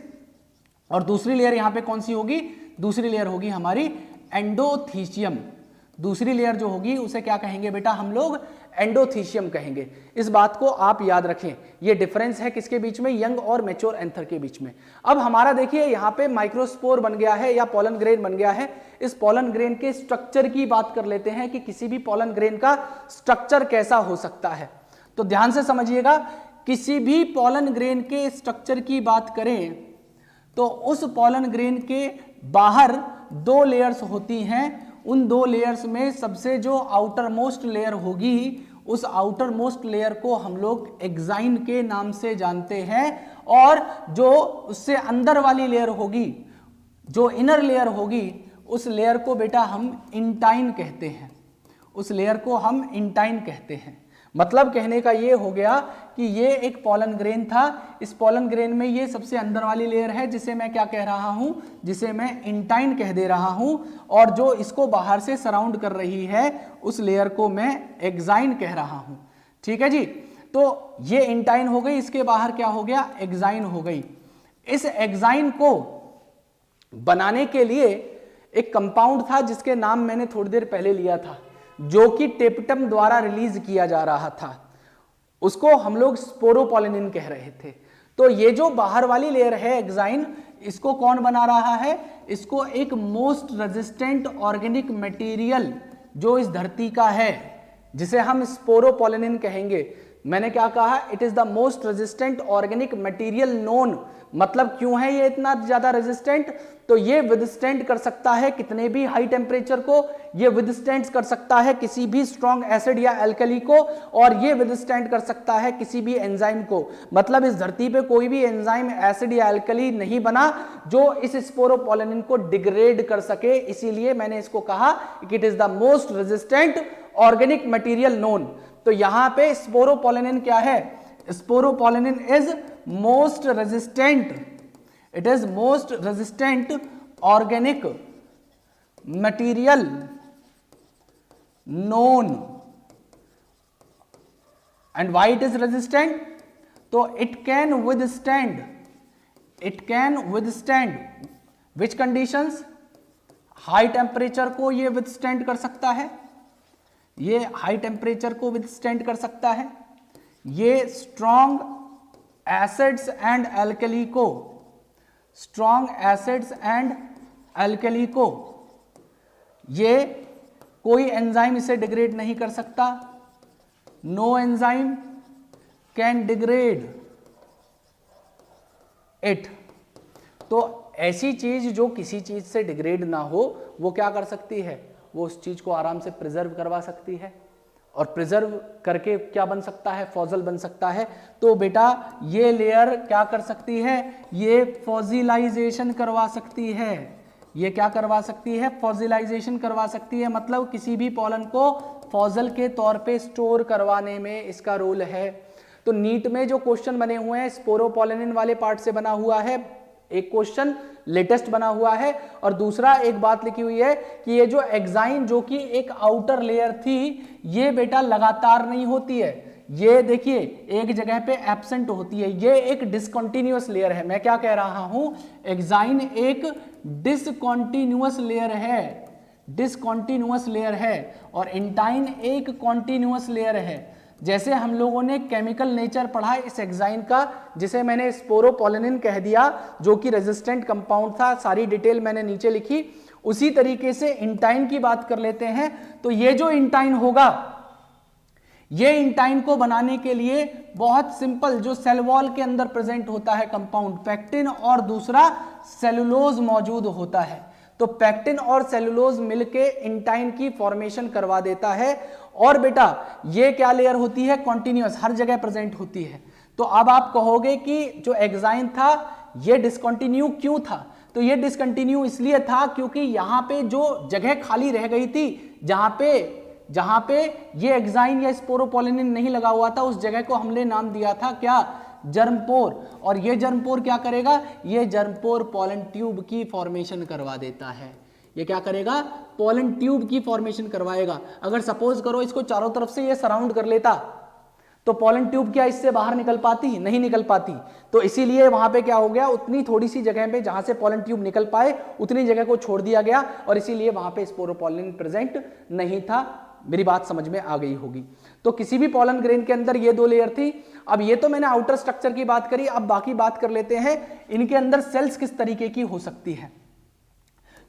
और दूसरी लेयर यहां पे कौन सी होगी, दूसरी लेयर होगी हमारी एंडोथीशियम। दूसरी लेयर जो होगी उसे क्या कहेंगे बेटा, हम लोग एंडोथीशियम कहेंगे। इस बात को आप याद रखें। ये डिफरेंस है किसके बीच में, यंग और मैच्योर एंथर के बीच में। अब हमारा देखिए यहाँ पे माइक्रोस्पोर बन गया है या पोलन ग्रेन बन गया है। इस पोलन ग्रेन के स्ट्रक्चर की बात कर लेते हैं कि किसी भी पोलन ग्रेन का स्ट्रक्चर कैसा हो सकता है। तो ध्यान से समझिएगा, किसी भी पोलन ग्रेन के स्ट्रक्चर की बात करें तो उस पोलन ग्रेन के बाहर 2 लेयर्स होती हैं। उन 2 लेयर्स में सबसे जो आउटर मोस्ट लेयर होगी, उस आउटर मोस्ट लेयर को हम लोग एक्साइन के नाम से जानते हैं, और जो उससे अंदर वाली लेयर होगी, जो इनर लेयर होगी, उस लेयर को बेटा हम इंटाइन कहते हैं। उस लेयर को हम इंटाइन कहते हैं। मतलब कहने का ये हो गया कि ये एक पोलन ग्रेन था। इस पोलन ग्रेन में ये सबसे अंदर वाली लेयर है जिसे मैं क्या कह रहा हूं, जिसे मैं इंटाइन कह दे रहा हूं, और जो इसको बाहर से सराउंड कर रही है उस लेयर को मैं एक्साइन कह रहा हूं। ठीक है जी। तो ये इंटाइन हो गई, इसके बाहर क्या हो गया, एक्साइन हो गई। इस एक्साइन को बनाने के लिए एक कंपाउंड था जिसके नाम मैंने थोड़ी देर पहले लिया था, जो कि टेपिटम द्वारा रिलीज किया जा रहा था। उसको हम लोग स्पोरोपोलिनिन कह रहे थे। तो ये जो बाहर वाली लेयर है एक्साइन, इसको कौन बना रहा है, इसको एक मोस्ट रेजिस्टेंट ऑर्गेनिक मटेरियल जो इस धरती का है, जिसे हम स्पोरोपोलिनिन कहेंगे। मैंने क्या कहा, it is the most resistant organic material known. मतलब क्यों है ये इतना ज्यादा रेजिस्टेंट, तो ये विदस्टैंड कर सकता है कितने भी हाई टेम्परेचर को, ये विदस्टैंड कर सकता है किसी भी स्ट्रॉन्ग एसिड या एल्कली को, और ये विदस्टैंड कर सकता है किसी भी एंजाइम को। मतलब इस धरती पे कोई भी एंजाइम एसिड या एल्कली नहीं बना जो इस स्पोरोपोलिनिन को डिग्रेड कर सके। इसीलिए मैंने इसको कहा कि it is the most resistant organic material known. तो यहां पे स्पोरोपोलिनिन क्या है, sporopollenin is most resistant, it is most resistant organic material known. And why it is resistant, तो it can withstand which conditions, high temperature को ये withstand कर सकता है, ये हाई टेम्परेचर को withstand कर सकता है, ये strong acids and alkali को, स्ट्रॉन्ग एसिड्स एंड एल्कली को, ये कोई एंजाइम इसे डिग्रेड नहीं कर सकता। No enzyme can degrade it. तो ऐसी चीज जो किसी चीज से डिग्रेड ना हो, वो क्या कर सकती है, वो उस चीज को आराम से प्रिजर्व करवा सकती है, और प्रिजर्व करके क्या बन सकता है, फॉसिल बन सकता है। तो बेटा ये लेयर क्या कर सकती है, ये फॉसिलाइजेशन करवा सकती है। ये क्या करवा सकती है, फॉसिलाइजेशन करवा सकती है। मतलब किसी भी पॉलन को फॉसिल के तौर पे स्टोर करवाने में इसका रोल है। तो नीट में जो क्वेश्चन बने हुए हैं स्पोरोपोलिनिन वाले पार्ट से बना हुआ है, एक क्वेश्चन लेटेस्ट बना हुआ है, और दूसरा एक बात लिखी हुई है कि ये जो एक्साइन जो कि एक आउटर लेयर थी, ये बेटा लगातार नहीं होती है। ये देखिए एक जगह पे एब्सेंट होती है, ये एक डिसकंटिन्यूअस लेयर है। मैं क्या कह रहा हूं, एक्साइन एक डिसकंटिन्यूअस लेयर है, डिसकंटिन्यूअस लेयर है, और इंटाइन एक कॉन्टिन्यूअस लेयर है। जैसे हम लोगों ने केमिकल नेचर पढ़ा इस एक्साइन का, जिसे मैंने स्पोरोपोलिनिन कह दिया, जो कि रेजिस्टेंट कंपाउंड था, सारी डिटेल मैंने नीचे लिखी। उसी तरीके से इंटाइन की बात कर लेते हैं। तो ये जो इंटाइन होगा, ये इंटाइन को बनाने के लिए बहुत सिंपल, जो सेल वॉल के अंदर प्रेजेंट होता है कंपाउंड पैक्टिन, और दूसरा सेलुलोज मौजूद होता है। तो पैक्टिन और सेलुलोज मिलके इंटाइन की फॉर्मेशन करवा देता है। और बेटा ये क्या लेयर होती है, कॉन्टिन्यूअस, हर जगह प्रेजेंट होती है। तो अब आप कहोगे कि जो एक्साइन था ये डिसकंटिन्यू क्यों था, तो ये डिसकंटिन्यू इसलिए था क्योंकि यहाँ पे जो जगह खाली रह गई थी, जहां पे ये एक्साइन या स्पोरोपोलिनिन नहीं लगा हुआ था, उस जगह को हमने नाम दिया था क्या, जर्मपोर। और ये जर्मपोर क्या करेगा, ये जर्मपोर पोलन ट्यूब की फॉर्मेशन करवा देता है। ये क्या करेगा, पोलन ट्यूब की फॉर्मेशन करवाएगा। अगर सपोज करो इसको चारों तरफ से ये सराउंड कर लेता तो पोलन ट्यूब क्या इससे बाहर निकल पाती, नहीं निकल पाती। तो इसीलिए वहां पे क्या हो गया, उतनी थोड़ी सी जगह पे जहां से पोलन ट्यूब निकल पाए उतनी जगह को छोड़ दिया गया और इसीलिए वहां पे स्पोरोपोलिन प्रेजेंट नहीं था। मेरी बात समझ में आ गई होगी। तो किसी भी पोलन ग्रेन के अंदर ये 2 लेयर थी। अब ये तो मैंने आउटर स्ट्रक्चर की बात करी, अब बाकी बात कर लेते हैं इनके अंदर सेल्स किस तरीके की हो सकती है।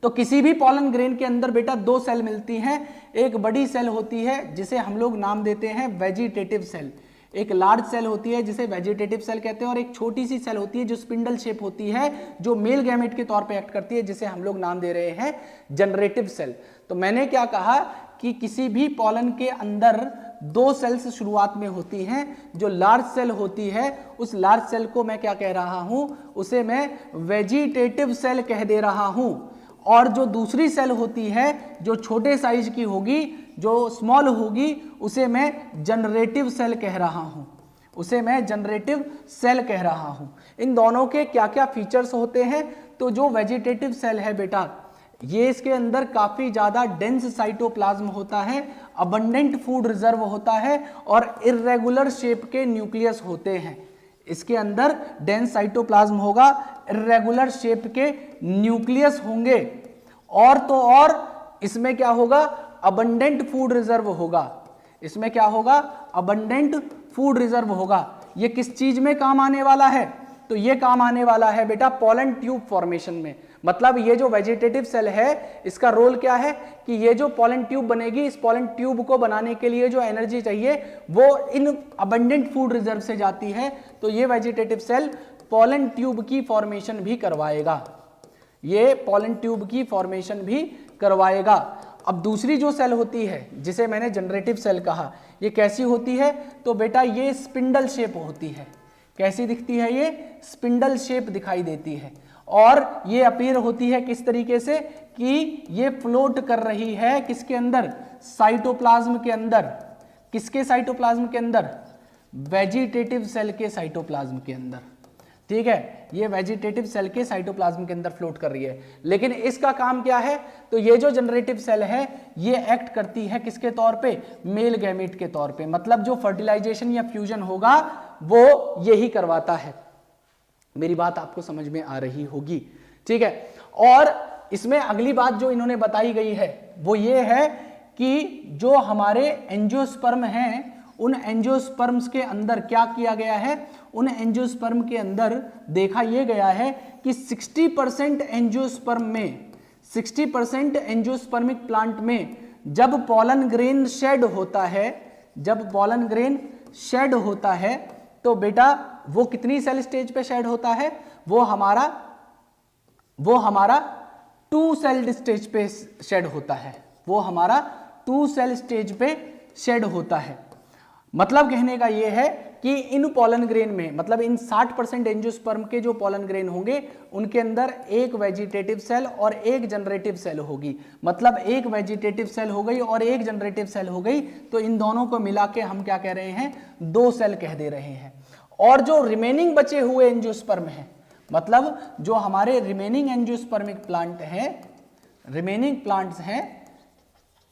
तो किसी भी पोलन ग्रेन के अंदर बेटा 2 सेल मिलती हैं। एक बड़ी सेल होती है जिसे हम लोग नाम देते हैं वेजिटेटिव सेल, एक लार्ज सेल होती है जिसे वेजिटेटिव सेल कहते हैं, और एक छोटी सी सेल होती है जो स्पिंडल शेप होती है, जो मेल गैमेट के तौर पे एक्ट करती है, जिसे हम लोग नाम दे रहे हैं जनरेटिव सेल। तो मैंने क्या कहा कि किसी भी पोलन के अंदर 2 सेल्स शुरुआत में होती हैं। जो लार्ज सेल होती है उस लार्ज सेल को मैं क्या कह रहा हूं, उसे मैं वेजिटेटिव सेल कह दे रहा हूं। और जो दूसरी सेल होती है जो छोटे साइज की होगी, जो स्मॉल होगी, उसे मैं जनरेटिव सेल कह रहा हूं, उसे मैं जनरेटिव सेल कह रहा हूं। इन दोनों के क्या क्या फीचर्स होते हैं, तो जो वेजिटेटिव सेल है बेटा, ये इसके अंदर काफी ज्यादा डेंस साइटोप्लाज्म होता है, अबंडेंट फूड रिजर्व होता है और इर्रेगुलर शेप के न्यूक्लियस होते हैं। इसके अंदर डेंस साइटोप्लाज्म होगा, इर्रेगुलर शेप के न्यूक्लियस होंगे, और तो और इसमें क्या होगा, अबंडेंट फूड रिजर्व होगा। इसमें क्या होगा, अबंडेंट फूड रिजर्व होगा। ये किस चीज में काम आने वाला है, तो ये काम आने वाला है बेटा पोलन ट्यूब फॉर्मेशन में। मतलब ये जो वेजिटेटिव सेल है इसका रोल क्या है कि ये जो पोलन ट्यूब बनेगी, इस पोलन ट्यूब को बनाने के लिए जो एनर्जी चाहिए वो इन अबंडेंट फूड रिजर्व से जाती है। तो ये वेजिटेटिव सेल पोलन ट्यूब की फॉर्मेशन भी करवाएगा, ये पोलन ट्यूब की फॉर्मेशन भी करवाएगा। अब दूसरी जो सेल होती है जिसे मैंने जनरेटिव सेल कहा, ये कैसी होती है, तो बेटा ये स्पिंडल शेप होती है। कैसी दिखती है, ये स्पिंडल शेप दिखाई देती है, और ये अपीयर होती है किस तरीके से कि ये फ्लोट कर रही है किसके अंदर, साइटोप्लाज्म के अंदर। किसके साइटोप्लाज्म के अंदर, वेजिटेटिव सेल के साइटोप्लाज्म के अंदर। ठीक है, ये वेजिटेटिव सेल के साइटोप्लाज्म के अंदर फ्लोट कर रही है। लेकिन इसका काम क्या है, तो ये जो जनरेटिव सेल है ये एक्ट करती है किसके तौर पे, मेल गैमेट के तौर पे। मतलब जो फर्टिलाइजेशन या फ्यूजन होगा वो यही करवाता है। मेरी बात आपको समझ में आ रही होगी, ठीक है। और इसमें अगली बात जो इन्होंने बताई गई है वो ये है कि जो हमारे एंजियोस्पर्म हैं, उन एंजियोस्पर्म्स के अंदर क्या किया गया है, उन एंजियोस्पर्म के अंदर देखा यह गया है कि 60% एंजियोस्पर्म में, 60% एंजियोस्पर्मिक प्लांट में जब पोलन ग्रेन शेड होता है, जब पोलन ग्रेन शेड होता है तो बेटा वो कितनी सेल स्टेज पे शेड होता है, वो हमारा 2 सेल स्टेज पे शेड होता है, वो हमारा 2 सेल स्टेज पे शेड होता है। मतलब कहने का ये है कि इन पोलन ग्रेन में, मतलब इन 60% एंजियोस्पर्म के जो पोलन ग्रेन होंगे उनके अंदर एक वेजिटेटिव सेल और एक जनरेटिव सेल होगी। मतलब एक वेजिटेटिव सेल हो गई और एक जनरेटिव सेल हो गई, तो इन दोनों को मिला के हम क्या कह रहे हैं, 2 सेल कह दे रहे हैं। और जो रिमेनिंग बचे हुए एंजियोस्पर्म हैं, मतलब जो हमारे रिमेनिंग एंजियोस्पर्मिक प्लांट हैं, रिमेनिंग प्लांट्स हैं,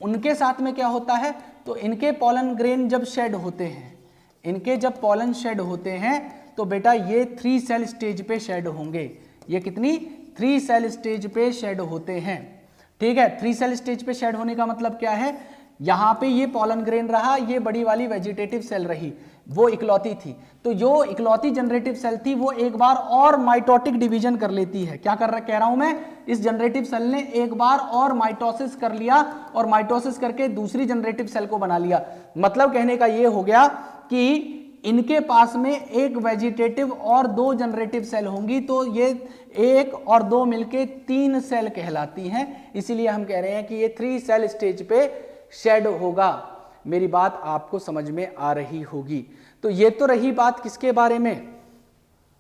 उनके साथ में क्या होता है, तो इनके पोलन ग्रेन जब शेड होते हैं, इनके जब पोलन शेड होते हैं तो बेटा ये 3 सेल स्टेज पे शेड होंगे। ये कितनी, 3 सेल स्टेज पे शेड होते हैं। ठीक है, 3 सेल स्टेज पे शेड होने का मतलब क्या है, यहां पे ये पोलन ग्रेन रहा, ये बड़ी वाली वेजिटेटिव सेल रही, वो इकलौती थी। तो जो इकलौती जनरेटिव सेल थी वो एक बार और माइटोटिक डिवीजन कर लेती है। क्या कह रहा हूं मैं, इस जनरेटिव सेल ने एक बार और माइटोसिस कर लिया और माइटोसिस करके दूसरी जनरेटिव सेल को बना लिया। मतलब कहने का ये हो गया कि इनके पास में एक वेजिटेटिव और 2 जनरेटिव सेल होंगी, तो ये 1 और 2 मिलके 3 सेल कहलाती हैं। इसीलिए हम कह रहे हैं कि ये 3 सेल स्टेज पे शेड होगा। मेरी बात आपको समझ में आ रही होगी। तो ये तो रही बात किसके बारे में,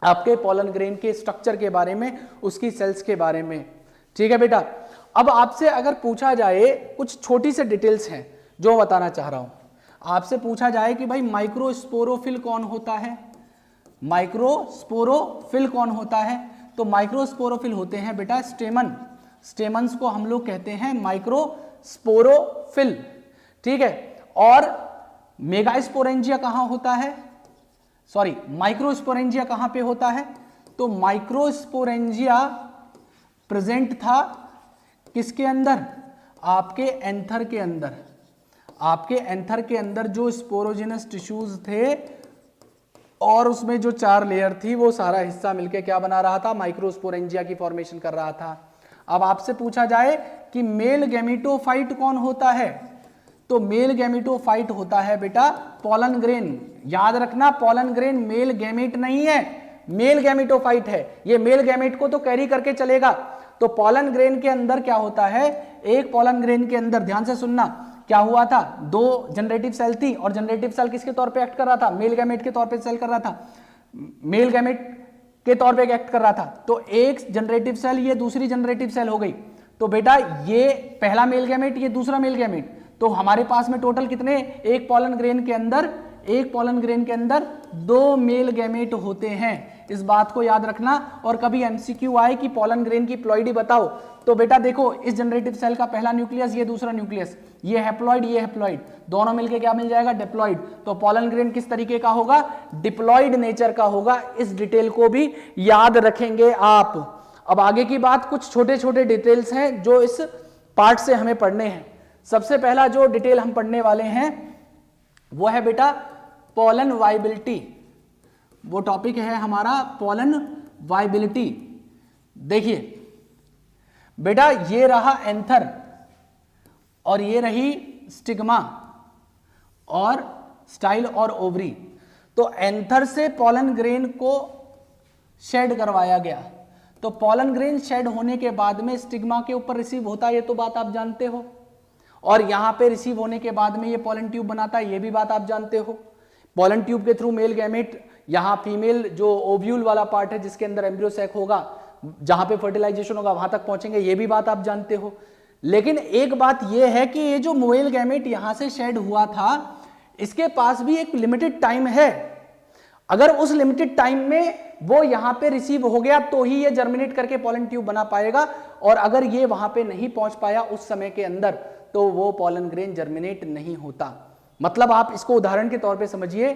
आपके पोलन ग्रेन के स्ट्रक्चर के बारे में, उसकी सेल्स के बारे में। ठीक है बेटा, अब आपसे अगर पूछा जाए, कुछ छोटी सी डिटेल्स हैं जो बताना चाह रहा हूं। आपसे पूछा जाए कि भाई माइक्रोस्पोरोफिल कौन होता है, माइक्रोस्पोरोफिल कौन होता है, तो माइक्रोस्पोरोफिल होते हैं बेटा स्टेमन, स्टेमन्स को हम लोग कहते हैं माइक्रोस्पोरोफिल, ठीक है। और मेगास्पोरेंजिया कहां होता है, सॉरी माइक्रोस्पोरेंजिया कहां पे होता है, तो माइक्रोस्पोरेंजिया प्रेजेंट था किसके अंदर, आपके एंथर के अंदर। आपके एंथर के अंदर जो स्पोरोजिनस टिश्यूज थे और उसमें जो 4 लेयर थी वो सारा हिस्सा मिलके क्या बना रहा था, माइक्रोस्पोरेंजिया की फॉर्मेशन कर रहा था। अब आपसे पूछा जाए कि मेल गैमेटोफाइट कौन होता है, तो मेल गैमेटोफाइट होता है बेटा पॉलन ग्रेन। याद रखना पॉलन ग्रेन मेल गैमेट नहीं है, मेल गैमेटोफाइट है। ये मेल गैमेट को तो कैरी करके चलेगा। तो पॉलन ग्रेन के अंदर क्या होता है, एक पॉलन ग्रेन के अंदर ध्यान से सुनना क्या हुआ था, 2 जनरेटिव सेल थी और जनरेटिव सेल किसके तौर पे एक्ट कर रहा था, मेल गैमेट के तौर पे सेल कर रहा था, मेल गैमेट के तौर पे एक्ट कर रहा था। तो एक जनरेटिव सेल, ये दूसरी जनरेटिव सेल हो गई। तो बेटा ये पहला मेल गैमेट, ये दूसरा मेल गैमेट, तो हमारे पास में टोटल कितने, एक पॉलन ग्रेन के अंदर 2 मेल गैमेट होते हैं। इस बात को याद रखना। और कभी एमसीक्यू आए कि पॉलन ग्रेन की प्लॉइडी बताओ, तो बेटा देखो इस जनरेटिव सेल का पहला न्यूक्लियस, ये दूसरा न्यूक्लियस, ये हैप्लॉइड, ये हैप्लॉइड, दोनों मिलके क्या मिल जाएगा, डिप्लॉइड। तो पॉलन ग्रेन किस तरीके का होगा, डिप्लॉइड नेचर का होगा। इस डिटेल को भी याद रखेंगे आप। अब आगे की बात, कुछ छोटे छोटे डिटेल्स हैं जो इस पार्ट से हमें पढ़ने हैं। सबसे पहला जो डिटेल हम पढ़ने वाले हैं वो है बेटा पॉलन वाइबिलिटी। वो टॉपिक है हमारा पॉलन वाइबिलिटी। देखिए बेटा ये रहा एंथर और ये रही स्टिग्मा और स्टाइल और ओवरी। तो एंथर से पॉलन ग्रेन को शेड करवाया गया। तो पॉलन ग्रेन शेड होने के बाद में स्टिग्मा के ऊपर रिसीव होता है, ये तो बात आप जानते हो। और यहां पे रिसीव होने के बाद में ये पॉलन ट्यूब बनाता है, ये भी बात आप जानते हो। पॉलन ट्यूब के थ्रू मेल गैमेट, यहां फीमेल जो ओव्यूल वाला पार्ट है जिसके अंदर एम्ब्रियो सैक होगा, जहां पे फर्टिलाइजेशन होगा वहां तक पहुंचेंगे, ये भी बात आप जानते हो। लेकिन एक बात ये है कि ये जो मेल गैमेट यहां से शेड हुआ था, इसके पास भी एक लिमिटेड टाइम है। अगर उस लिमिटेड टाइम में वो यहां पे रिसीव हो गया तो ही ये जर्मिनेट करके पॉलन ट्यूब बना पाएगा, और अगर ये वहां पे नहीं पहुंच पाया उस समय के अंदर तो वो पॉलन ग्रेन जर्मिनेट नहीं होता। मतलब आप इसको उदाहरण के तौर पे समझिए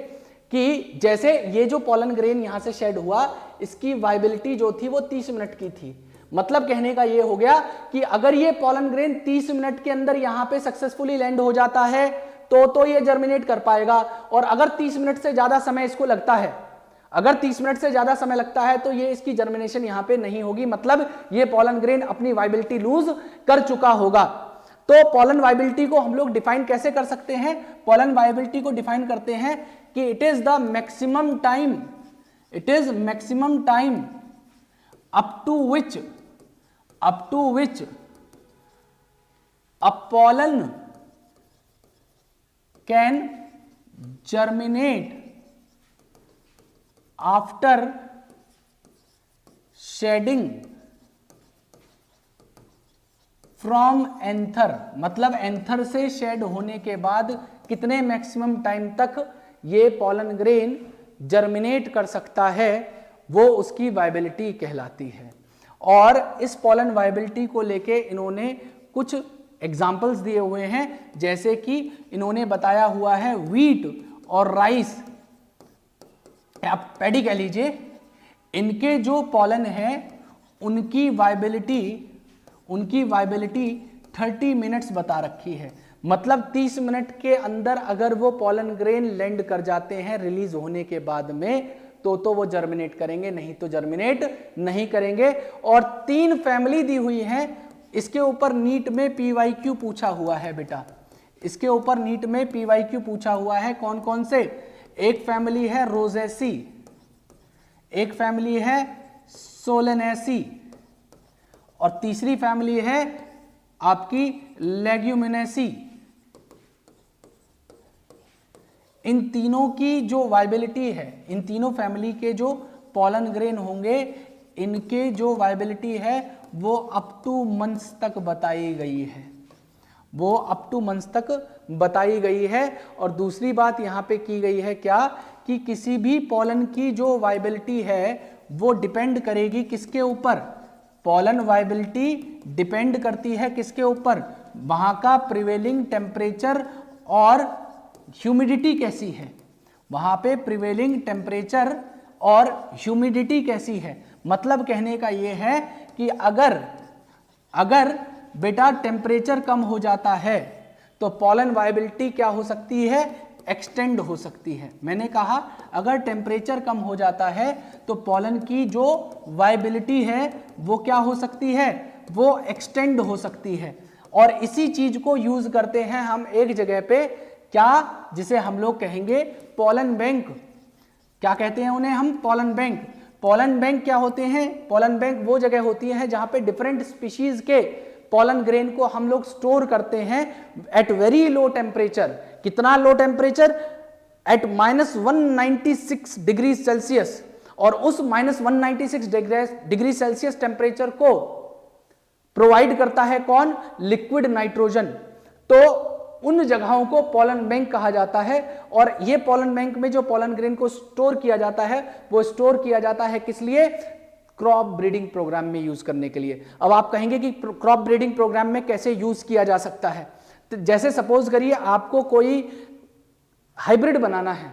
कि जैसे ये जो पॉलन ग्रेन यहां से शेड हुआ, इसकी वाइबिलिटी जो थी वो 30 मिनट की थी। मतलब कहने का ये हो गया कि अगर ये पॉलन ग्रेन 30 मिनट के अंदर यहां पे सक्सेसफुली लैंड हो जाता है तो ये जर्मिनेट कर पाएगा। और अगर 30 मिनट से ज्यादा समय इसको लगता है, अगर 30 मिनट से ज्यादा समय लगता है तो ये इसकी जर्मिनेशन यहां पे नहीं होगी। मतलब ये पॉलन ग्रेन अपनी वाइबिलिटी लूज कर चुका होगा। तो पॉलन वाइबिलिटी को हम लोग डिफाइन कैसे कर सकते हैं, पॉलन वाइबिलिटी को डिफाइन करते हैं कि it is the maximum time, it is maximum time up to which a pollen can germinate after shedding from anther. मतलब एंथर से शेड होने के बाद कितने मैक्सिमम टाइम तक ये पॉलन ग्रेन जर्मिनेट कर सकता है, वो उसकी वाइबिलिटी कहलाती है। और इस पॉलन वाइबिलिटी को लेके इन्होंने कुछ एग्जाम्पल्स दिए हुए हैं, जैसे कि इन्होंने बताया हुआ है व्हीट और राइस, आप पैडी कह लीजिए, इनके जो पॉलन है उनकी वाइबिलिटी 30 मिनट्स बता रखी है। मतलब 30 मिनट के अंदर अगर वो पॉलन ग्रेन लैंड कर जाते हैं रिलीज होने के बाद में तो वो जर्मिनेट करेंगे, नहीं तो जर्मिनेट नहीं करेंगे। और 3 फैमिली दी हुई है। इसके ऊपर नीट में PYQ पूछा हुआ है बेटा, इसके ऊपर नीट में PYQ पूछा हुआ है। कौन कौन से, एक फैमिली है रोजेसी, एक फैमिली है सोलेनेसी, और तीसरी फैमिली है आपकी लेग्यूमिनेसी। इन तीनों की जो वाइबिलिटी है, इन तीनों फैमिली के जो पॉलन ग्रेन होंगे, इनके जो वाइबिलिटी है वो अप टू मंथ्स तक बताई गई है, वो अप टू मंथ्स तक बताई गई है। और दूसरी बात यहां पे की गई है क्या, कि किसी भी पॉलन की जो वाइबिलिटी है वो डिपेंड करेगी किसके ऊपर, पॉलन वायबिलिटी डिपेंड करती है किसके ऊपर, वहां का प्रिवेलिंग टेम्परेचर और ह्यूमिडिटी कैसी है, वहां पे प्रिवेलिंग टेम्परेचर और ह्यूमिडिटी कैसी है। मतलब कहने का ये है कि अगर बेटा टेम्परेचर कम हो जाता है तो पॉलन वायबिलिटी क्या हो सकती है, एक्सटेंड हो सकती है। मैंने कहा अगर टेम्परेचर कम हो जाता है तो पॉलन की जो वायबिलिटी है वो क्या हो सकती है, वो एक्सटेंड हो सकती है। और इसी चीज को यूज करते हैं हम एक जगह पे, क्या, जिसे हम लोग कहेंगे पॉलन बैंक। क्या कहते हैं उन्हें हम, पॉलन बैंक। पॉलन बैंक क्या होते हैं, पॉलन बैंक वो जगह होती है जहां पे डिफरेंट स्पीशीज के पॉलन ग्रेन को हम लोग स्टोर करते हैं एट वेरी लो टेम्परेचर। कितना low temperature, at -196 degree Celsius. और उस -196 डिग्री सेल्सियस टेम्परेचर को प्रोवाइड करता है कौन, लिक्विड नाइट्रोजन। तो उन जगहों को पॉलन बैंक कहा जाता है। और ये पॉलन बैंक में जो पॉलन ग्रेन को स्टोर किया जाता है वो स्टोर किया जाता है किस लिए, क्रॉप ब्रीडिंग प्रोग्राम में यूज करने के लिए। अब आप कहेंगे कि क्रॉप ब्रीडिंग प्रोग्राम में कैसे यूज किया जा सकता है। तो जैसे सपोज करिए आपको कोई हाइब्रिड बनाना है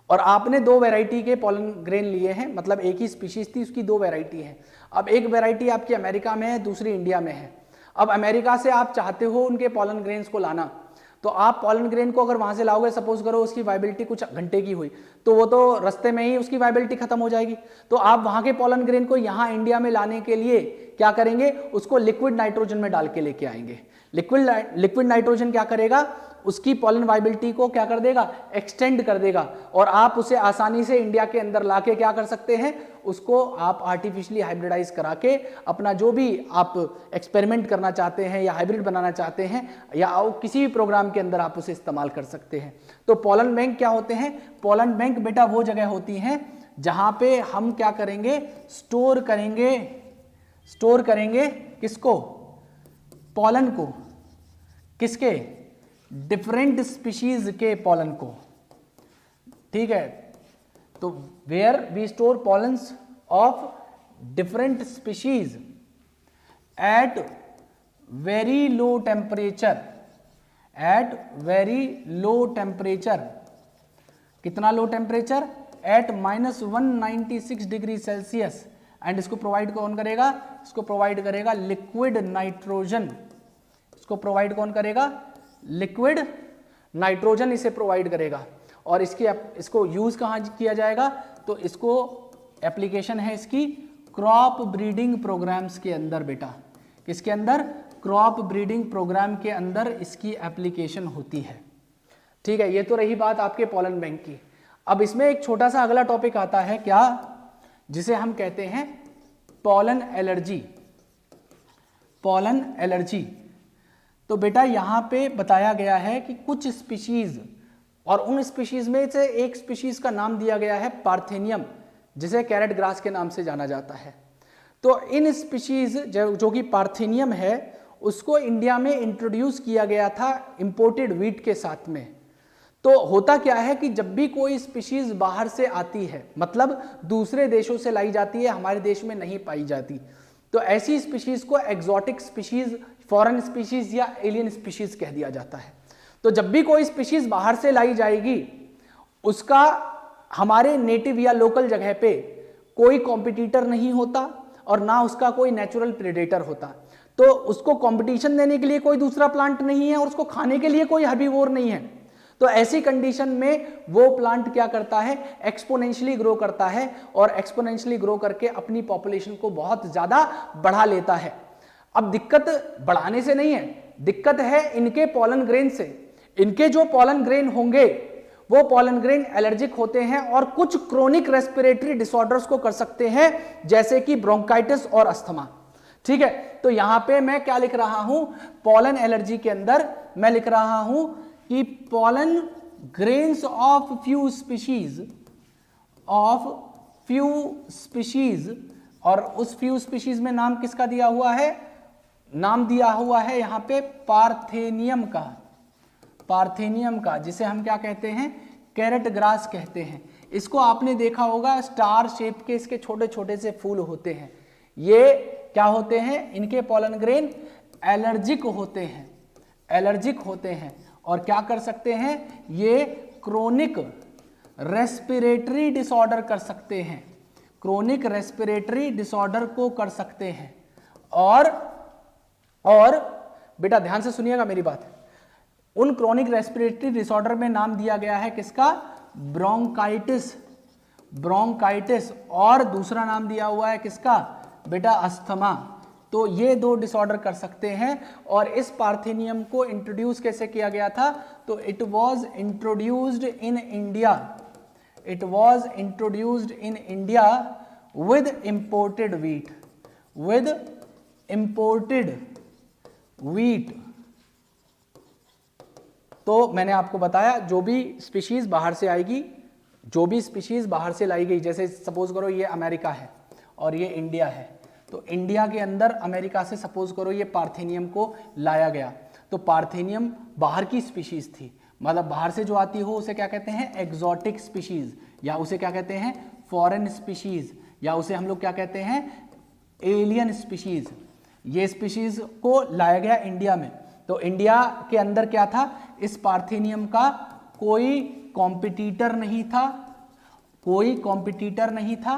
और आपने 2 वैरायटी के पॉलन ग्रेन लिए हैं, मतलब एक ही स्पीशीज थी, उसकी 2 वैरायटी है। अब एक वैरायटी आपकी अमेरिका में है, दूसरी इंडिया में है। अब अमेरिका से आप चाहते हो उनके पॉलन ग्रेन्स को लाना, तो आप पॉलन ग्रेन को अगर वहां से लाओगे, सपोज करो उसकी वायबिलिटी कुछ घंटे की हुई, तो वो तो रास्ते में ही उसकी वायबिलिटी खत्म हो जाएगी। तो आप वहां के पॉलन ग्रेन को यहाँ इंडिया में लाने के लिए क्या करेंगे, उसको लिक्विड नाइट्रोजन में डाल के लेके आएंगे। लिक्विड नाइट्रोजन क्या करेगा, उसकी पॉलन वायबिलिटी को क्या कर देगा, एक्सटेंड कर देगा। और आप उसे आसानी से इंडिया के अंदर लाके क्या कर सकते हैं, उसको आप आर्टिफिशियली हाइब्रिडाइज करा के अपना जो भी आप एक्सपेरिमेंट करना चाहते हैं या हाइब्रिड बनाना चाहते हैं या किसी भी प्रोग्राम के अंदर आप उसे इस्तेमाल कर सकते हैं। तो पॉलन बैंक क्या होते हैं, पॉलन बैंक बेटा वो जगह होती हैं जहां पे हम क्या करेंगे, स्टोर करेंगे किसको, पॉलन को, किसके, डिफरेंट स्पीशीज के पॉलन को। ठीक है, तो where we store pollens of different species at very low temperature, कितना low temperature, at -196 degree Celsius. And इसको प्रोवाइड कौन करेगा, इसको प्रोवाइड करेगा लिक्विड नाइट्रोजन। इसको प्रोवाइड कौन करेगा, लिक्विड नाइट्रोजन इसे प्रोवाइड करेगा। और इसको यूज कहाँ किया जाएगा, तो इसको एप्लीकेशन है इसकी क्रॉप ब्रीडिंग प्रोग्राम्स के अंदर बेटा। किसके अंदर, क्रॉप ब्रीडिंग प्रोग्राम के अंदर इसकी एप्लीकेशन होती है। ठीक है, ये तो रही बात आपके पॉलन बैंक की। अब इसमें एक छोटा सा अगला टॉपिक आता है क्या, जिसे हम कहते हैं पॉलन एलर्जी। पॉलन एलर्जी, तो बेटा यहाँ पे बताया गया है कि कुछ स्पीशीज, और उन स्पीशीज में से एक स्पीशीज का नाम दिया गया है पार्थेनियम, जिसे कैरेट ग्रास के नाम से जाना जाता है। तो इन स्पीशीज जो कि पार्थेनियम है, उसको इंडिया में इंट्रोड्यूस किया गया था इंपोर्टेड वीट के साथ में। तो होता क्या है कि जब भी कोई स्पीशीज बाहर से आती है, मतलब दूसरे देशों से लाई जाती है, हमारे देश में नहीं पाई जाती, तो ऐसी स्पीशीज को एग्जॉटिक स्पीशीज, फॉरेन स्पीशीज या एलियन स्पीशीज कह दिया जाता है। तो जब भी कोई स्पीशीज बाहर से लाई जाएगी, उसका हमारे नेटिव या लोकल जगह पे कोई कॉम्पिटिटर नहीं होता और ना उसका कोई नेचुरल प्रेडेटर होता। तो उसको कंपटीशन देने के लिए कोई दूसरा प्लांट नहीं है और उसको खाने के लिए कोई हर्बीवोर नहीं है। तो ऐसी कंडीशन में वो प्लांट क्या करता है, एक्सपोनेंशियली ग्रो करता है, और एक्सपोनेंशियली ग्रो करके अपनी पॉपुलेशन को बहुत ज्यादा बढ़ा लेता है। अब दिक्कत बढ़ाने से नहीं है, दिक्कत है इनके पॉलन ग्रेन से। इनके जो पॉलन ग्रेन होंगे वो पॉलन ग्रेन एलर्जिक होते हैं और कुछ क्रोनिक रेस्पिरेटरी डिसऑर्डर्स को कर सकते हैं, जैसे कि ब्रोंकाइटिस और अस्थमा। ठीक है, तो यहां पे मैं क्या लिख रहा हूं, पॉलन एलर्जी के अंदर मैं लिख रहा हूं कि pollen grains of few species, और उस फ्यू स्पीशीज में नाम किसका दिया हुआ है, नाम दिया हुआ है यहां पे पार्थेनियम का, जिसे हम क्या कहते हैं, कैरेट ग्रास कहते हैं। इसको आपने देखा होगा, स्टार शेप के इसके छोटे छोटे से फूल होते हैं। ये क्या होते हैं, इनके पॉलन ग्रेन एलर्जिक होते हैं, एलर्जिक होते हैं और क्या कर सकते हैं, ये क्रोनिक रेस्पिरेटरी डिसऑर्डर कर सकते हैं, क्रोनिक रेस्पिरेटरी डिसऑर्डर को कर सकते हैं। और बेटा ध्यान से सुनिएगा मेरी बात, उन क्रोनिक रेस्पिरेटरी डिसऑर्डर में नाम दिया गया है किसका, ब्रोंकाइटिस, ब्रोंकाइटिस, और दूसरा नाम दिया हुआ है किसका बेटा, अस्थमा। तो ये दो डिसऑर्डर कर सकते हैं। और इस पार्थेनियम को इंट्रोड्यूस कैसे किया गया था, तो it was introduced in India, it was introduced in India with imported wheat, with imported wheat. तो मैंने आपको बताया जो भी स्पीशीज बाहर से आएगी, जो भी स्पीशीज बाहर से लाई गई, जैसे सपोज करो ये अमेरिका है और ये इंडिया है, तो इंडिया के अंदर अमेरिका से सपोज करो ये पार्थेनियम को लाया गया, तो पार्थेनियम बाहर की स्पीशीज थी, मतलब बाहर से जो आती हो उसे क्या कहते हैं, एग्जॉटिक स्पीशीज, या उसे क्या कहते हैं, फॉरेन स्पीशीज, या उसे हम लोग क्या कहते हैं, एलियन स्पीशीज। ये स्पीशीज को लाया गया इंडिया में, तो इंडिया के अंदर क्या था, इस पार्थेनियम का कोई कॉम्पिटिटर नहीं था, कोई कॉम्पिटिटर नहीं था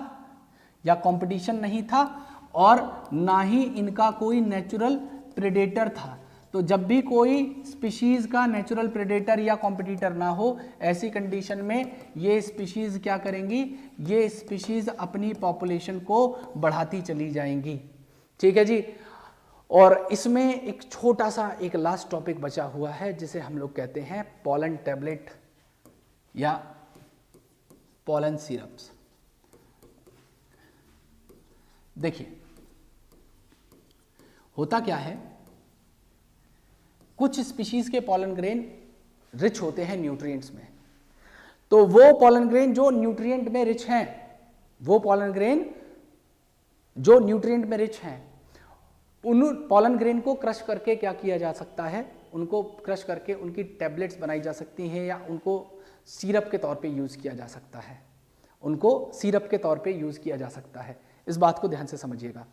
या कंपटीशन नहीं था, और ना ही इनका कोई नेचुरल प्रेडेटर था। तो जब भी कोई स्पीशीज का नेचुरल प्रेडेटर या कॉम्पिटिटर ना हो, ऐसी कंडीशन में ये स्पीशीज क्या करेंगी, ये स्पीशीज अपनी पॉपुलेशन को बढ़ाती चली जाएंगी। ठीक है जी। और इसमें एक छोटा सा एक लास्ट टॉपिक बचा हुआ है जिसे हम लोग कहते हैं पॉलन टैबलेट या पॉलन सिरप्स। देखिए होता क्या है, कुछ स्पीशीज के पॉलन ग्रेन रिच होते हैं न्यूट्रिएंट्स में, तो वो पॉलन ग्रेन जो न्यूट्रिएंट में रिच हैं, वो पॉलन ग्रेन जो न्यूट्रिएंट में रिच हैं, उन पॉलन ग्रेन को क्रश करके क्या किया जा सकता है, उनको क्रश करके उनकी टैबलेट्स बनाई जा सकती हैं, या उनको सिरप के तौर पे यूज़ किया जा सकता है, उनको सिरप के तौर पे यूज़ किया जा सकता है। इस बात को ध्यान से समझिएगा।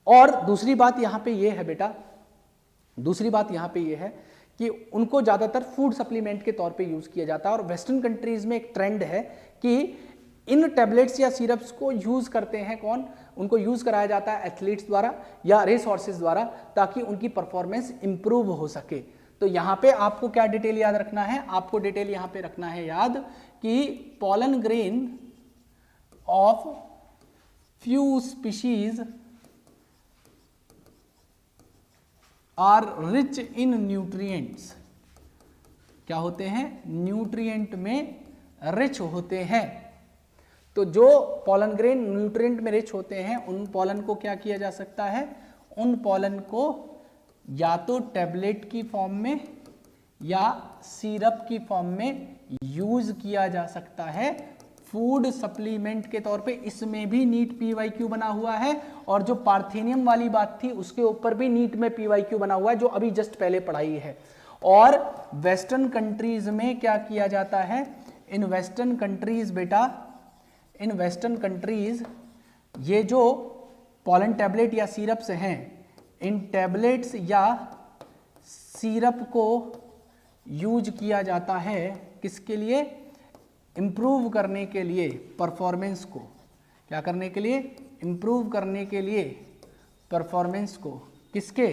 और दूसरी बात यहाँ पे ये है बेटा, दूसरी बात यहाँ पे ये है कि उनको ज़्यादातर फूड सप्लीमेंट के तौर पे यूज़ किया जाता है। और वेस्टर्न कंट्रीज़ में एक ट्रेंड है कि इन टैबलेट्स या सिरप्स को यूज़ करते हैं कौन, उनको यूज़ कराया जाता है एथलीट्स द्वारा या रेस हॉर्सेस द्वारा, ताकि उनकी परफॉर्मेंस इंप्रूव हो सके। तो यहाँ पे आपको क्या डिटेल याद रखना है, आपको डिटेल यहाँ पे रखना है याद कि pollen grain of few species are rich in nutrients, क्या होते हैं, न्यूट्रिएंट में रिच होते हैं। तो जो पॉलन ग्रेन न्यूट्रिएंट में रिच होते हैं, उन पॉलन को क्या किया जा सकता है, उन पॉलन को या तो टैबलेट की फॉर्म में या सिरप की फॉर्म में यूज किया जा सकता है फूड सप्लीमेंट के तौर पे। इसमें भी नीट PYQ बना हुआ है, और जो पार्थेनियम वाली बात थी उसके ऊपर भी नीट में PYQ बना हुआ है, जो अभी जस्ट पहले पढ़ाई है। और वेस्टर्न कंट्रीज में क्या किया जाता है, इन वेस्टर्न कंट्रीज बेटा, इन वेस्टर्न कंट्रीज ये जो पॉलन टैबलेट या सिरप्स हैं, इन टैबलेट्स या सिरप को यूज किया जाता है किसके लिए, इम्प्रूव करने के लिए परफॉर्मेंस को, क्या करने के लिए, इम्प्रूव करने के लिए परफॉर्मेंस को, किसके,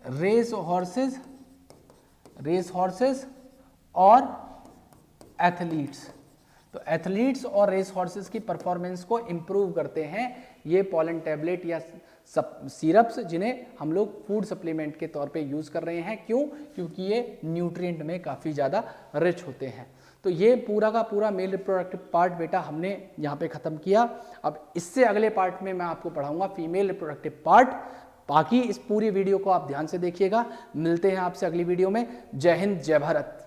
रेस हॉर्सेस और एथलीट्स। तो एथलीट्स और रेस हॉर्सेस की परफॉर्मेंस को इम्प्रूव करते हैं ये पॉलन टैबलेट या सिरप्स, जिन्हें हम लोग फूड सप्लीमेंट के तौर पे यूज़ कर रहे हैं। क्यों, क्योंकि ये न्यूट्रिएंट में काफ़ी ज़्यादा रिच होते हैं। तो ये पूरा का पूरा मेल रिप्रोडक्टिव पार्ट बेटा हमने यहाँ पे ख़त्म किया। अब इससे अगले पार्ट में मैं आपको पढ़ाऊँगा फीमेल रिप्रोडक्टिव पार्ट। बाकी इस पूरी वीडियो को आप ध्यान से देखिएगा। मिलते हैं आपसे अगली वीडियो में। जय हिंद, जय भारत।